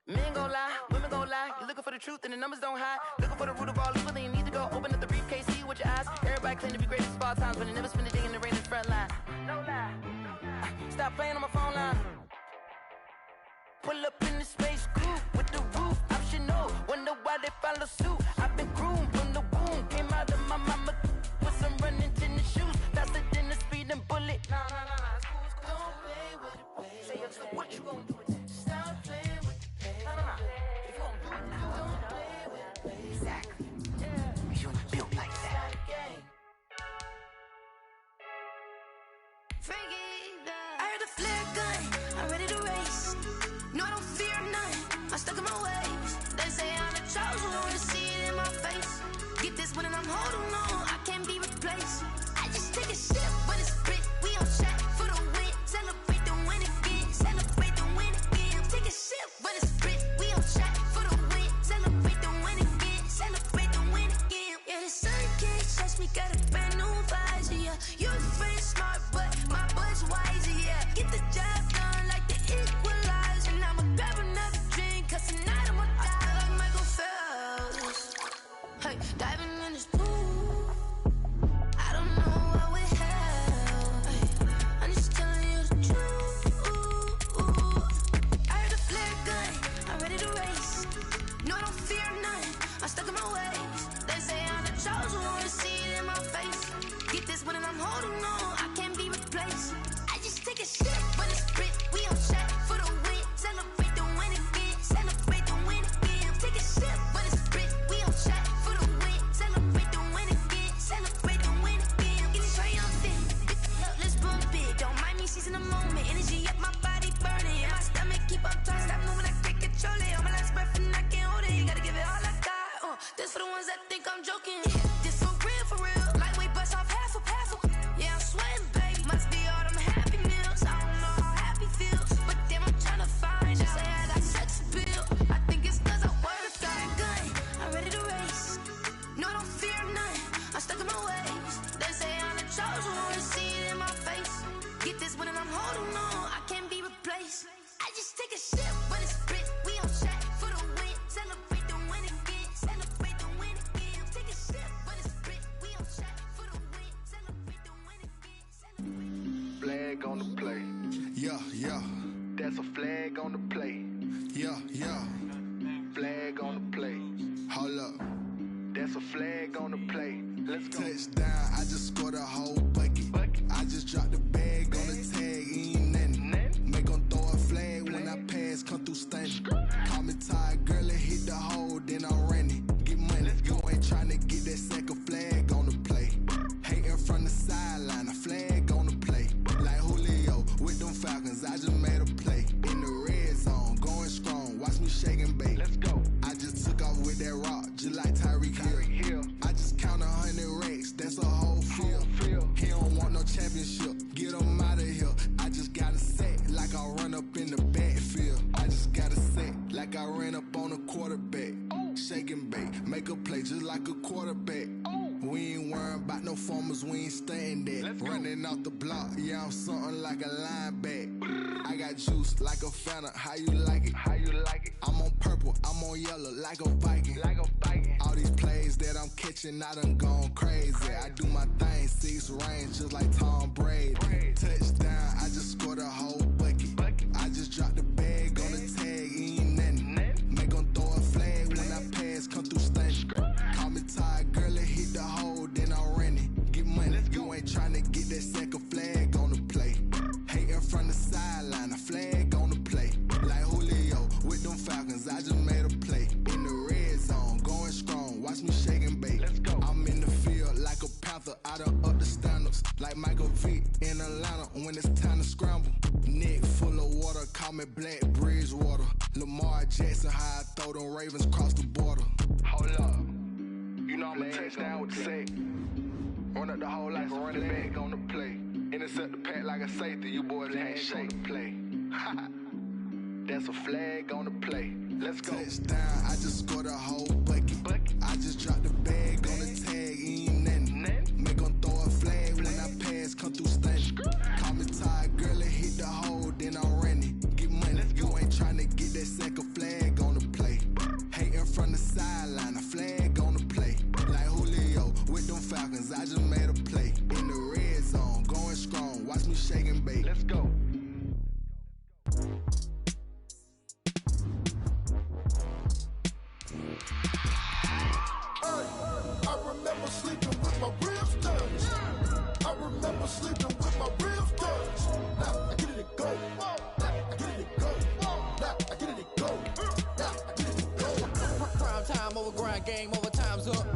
Men gon' lie, women gon' lie. You're looking for the truth and the numbers don't hide. Looking for the root of all evil, then you need to go open up the briefcase, see with your eyes. Everybody claim to be greatest of all times, but they never spend a day in the rain in the front line. No lie. Stop playing on my phone line. Pull up in the space coupe with the roof optional. Wonder why they follow suit. I've been groomed from the womb. Came out of my mama with some running tennis shoes. Faster than the speeding bullet. Nah, it's cool, it's cool. Don't play with it, baby. Say so what you gon' do with it? Stop playing with it. If you don't do it, don't play with it, baby. Exactly. Yeah. You're built like that. I heard a flare gun, I'm ready to race. No, I don't fear none, I'm stuck in my ways. They say I'm the chosen one, see it in my face. Get this one and I'm holding on, I can't be replaced. I just take a sip, but it's split. We on track for the win. Celebrate the win again, celebrate the win again. Take a sip, but it's split. We on track for the win. Celebrate the win again, celebrate the win again. Yeah, the sun can't touch me, got a brand new visor. Yeah, you're friend smart, but my butt's wiser. Yeah, get the job done like the equalizer. And I'ma grab another drink, cause tonight I'ma die like Michael Phelps. Hey, diving in this pool, I don't know what we have. Hey, I'm just telling you the truth. I heard a flare gun, I'm ready to race. No, I don't fear none, I'm stuck in my ways. They say I'm the chosen one, see it in my face. Get this one and I'm holding on, I can't be replaced. I just take a sip, but it's split. We on track for the win. Celebrate the win again, celebrate the win again. Take a sip, but it's split. We on track for the win. Celebrate the win again, celebrate the win again. Get it triumphant, let's bump it. Don't mind me seizing the moment. Energy up my body burning, and my stomach keep up trying. Stop moving, I can't control it. On my last breath and I can't hold it. You gotta give it all I got. This for the ones that think I'm joking. This for real. Lightweight bust off half a. Yeah, I'm sweating, babe. Must be all them happy meals. I don't know how happy feels, but damn, I'm tryna find out. Say I got sex appeal. I think it's cause I wear a fire gun. I'm ready to race. No, I don't fear none. I'm stuck in my ways. They say I'm the chosen one, see it in my face. Get this one and I'm holding on, I can't be replaced. I just take a sip, but it's split. We on track for the win. Celebrate the win again. Celebrate the win again. Take a sip, but it's split. We on track for the win. Celebrate the win again. Flag on the play. Yeah. That's a flag on the play. Yeah. Flag on the play. Hold up. That's a flag on the play. Let's go. Touchdown, I just scored a whole bucket. I just dropped the bag on the tag, ain't nothing. Make 'em throw a flag when I pass, come through stunning. Call me tired, girl, and hit the hole, then I'm running. Get money, you ain't tryna get that second flag on the play. Hating from the sideline, a flag on the play. Like Julio with them Falcons, I just made a play. In the red zone, going strong, watch me shake and bake. Let's go. I just took off with that rock, just like Tyreek Hill. I just count 100 racks, that's a whole field. He don't want no championship, get him out of here. I just got a set, like I run up in the backfield. I just got a set, like I ran up on a quarterback. Shake and bake, make a play just like a quarterback. We ain't worrying about no formers, we ain't staying there. Running off the block, yeah, I'm something like a linebacker. I got juice like a Fanta, how you like it? I'm on purple, I'm on yellow like a Viking. All these plays that I'm catching, I done gone crazy. I do my thing, 6 range, just like Tom Brady. Touchdown, I just scored a whole bucket. I just dropped the bag on the tag, ain't nothing. Make 'em throw a flag when I pass, come through stunning. Call me tired, girl, it hit the hole, then I'm running. Get money, you ain't tryna get that second flag on the play. Hating from the sideline, a flag on the play. Like Julio with them Falcons, I just made a play. In the red zone, going strong, watch me shake and bake. I'm in the field like a panther, I done up the standards. Like Michael Vick in Atlanta when it's time to scramble. Neck full of water, call me Black Bridgewater. Lamar Jackson, how I throw them Ravens across the border. Hold up, you know I'm a touchdown with the sack. Run up the whole life, run it back on the play. Intercept the pack like a safety, you boys ain't shake the play. That's a flag on the play. Let's go. Touchdown, I just scored a whole bucket. I just dropped the bag on the tag, ain't nothing. Make 'em throw a flag when I pass, come through stunning. Call me tired, girl, it hit the hole, then I'm running. Get money, you ain't tryna get that second flag on the play. Hating from the sideline, a flag on the play. Like Julio with them Falcons, I just made a play. In the red zone, going strong, watch me shake and bake. Let's go. I remember sleeping with my ribs touched. I remember sleeping with my ribs touched. Now I get it to go. Now I get it to go. Now I get it to go. Now I get it to go. Prime time over grind game, over time's up.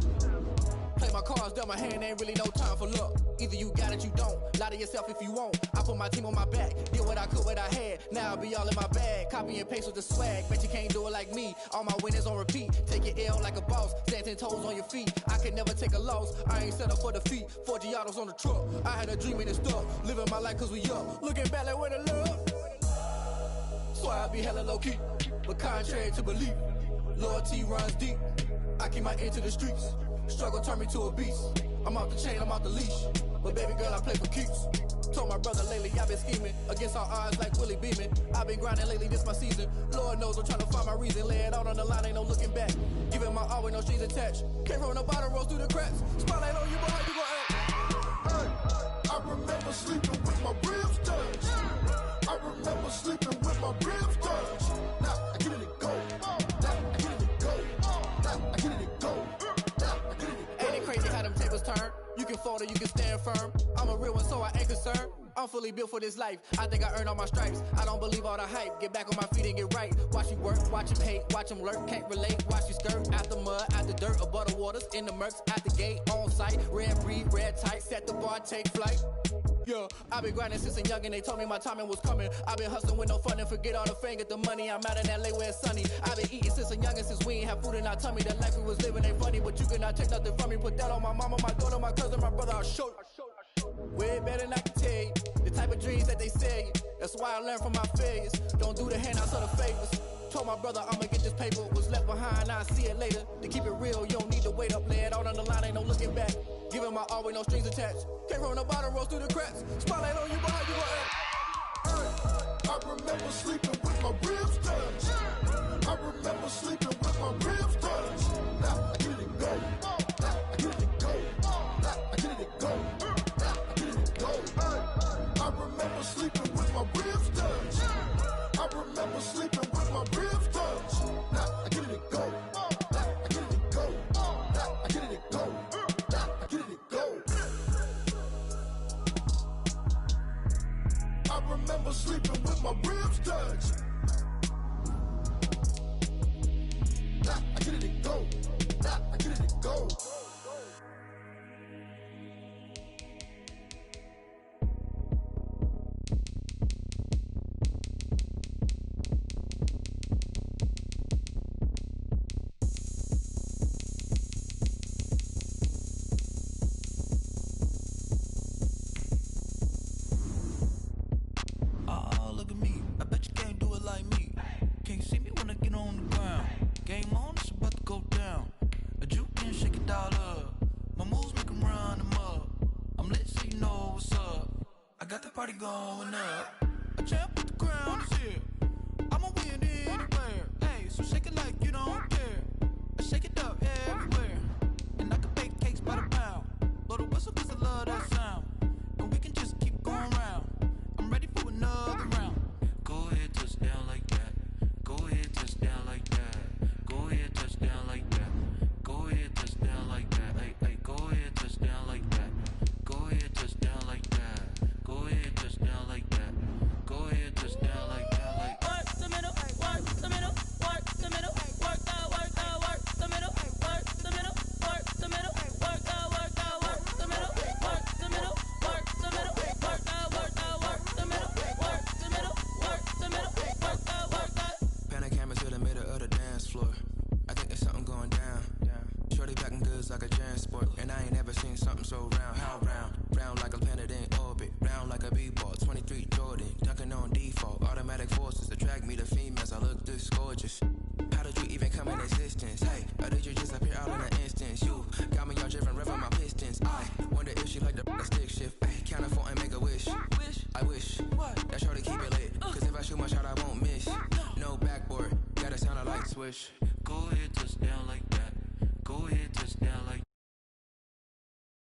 Play my cards, dealt my hand, ain't really no time for luck. Either you got it, you don't. Lie to yourself if you won't. I put my team on my back, did what I could, what I had. Now I'll be all in my bag. Copy and paste with the swag. Bet you can't do it like me. All my winners on repeat. Take your L like a boss. Stand 10 toes on your feet. I can never take a loss. I ain't set up for defeat. 4 Giottos on the truck. I had a dream and it's stuck. Living my life cause we up. Looking back like where the love. So I be hella low key. But contrary to belief, loyalty runs deep. I keep my ear to the streets. Struggle turned me to a beast. I'm off the chain, I'm off the leash. But baby girl, I play for keeps. Told my brother lately, I've been scheming. Against all odds like Willie Beeman. I've been grinding lately, this my season. Lord knows I'm trying to find my reason. Lay it out on the line, ain't no looking back. Giving my all with no strings attached. Came from the bottom, rose through the cracks. Spotlight on you, boy, how you gon' act? Hey, I remember sleeping with my ribs touched. I remember sleeping with my ribs touched. Now I get it to go. Now I get it to go. Now I get it to go. Ain't it crazy how them tables turn? You can fold or you can stand firm. I'm a real one, so I ain't concerned. I'm fully built for this life. I think I earned all my stripes. I don't believe all the hype. Get back on my feet and get right. Watch you work, watch him hate, watch him lurk. Can't relate, watch you skirt. Out the mud, out the dirt, above the waters, in the murks, at the gate, on site. Red breed, red tight, set the bar, take flight. Yeah, I've been grinding since a youngin', they told me my timing was coming. I've been hustling with no fun and forget all the fame, get the money. I'm out in LA where it's sunny. I've been eating since a youngin', since we ain't have food in our tummy. The life we was living ain't funny, but you cannot take nothing from me. Put that on my mama, my daughter, my cousin, my brother, I'll show you. Way better than I can tell you. The type of dreams that they sell you. That's why I learned from my failures. Don't do the handouts or the favors. Told my brother I'ma get this paper. Was left behind, I'll see it later. To keep it real, you don't need to wait up. Lay it out on the line, ain't no looking back. Giving my all with no strings attached. Came from the bottom, rose through the cracks. Spotlight on you, boy, how you gon' act? I remember sleeping with my ribs touched. I remember sleeping with my ribs touched. Now I get it to go. Now I get it to go. Now I get it to go. Now I get it to go. I remember sleeping with my ribs touched. I remember sleeping with my ribs touched. Now I get it to go. Now I get it to go. Now I get it to go. Now I get it to go. I remember sleeping with my ribs touched. Now I get it to go. Now I get it to go. Party going up. A champ with the crown is here. I'ma win anywhere. Hey, so shake it like you don't Or did you just appear all in an instance? You got me all driven, revving my pistons. I wonder if she like the stick shift. Ay, count a 4 and make a wish. I wish that shorty keep it lit. Cause if I shoot my shot, I won't miss. No backboard, gotta sound like swish.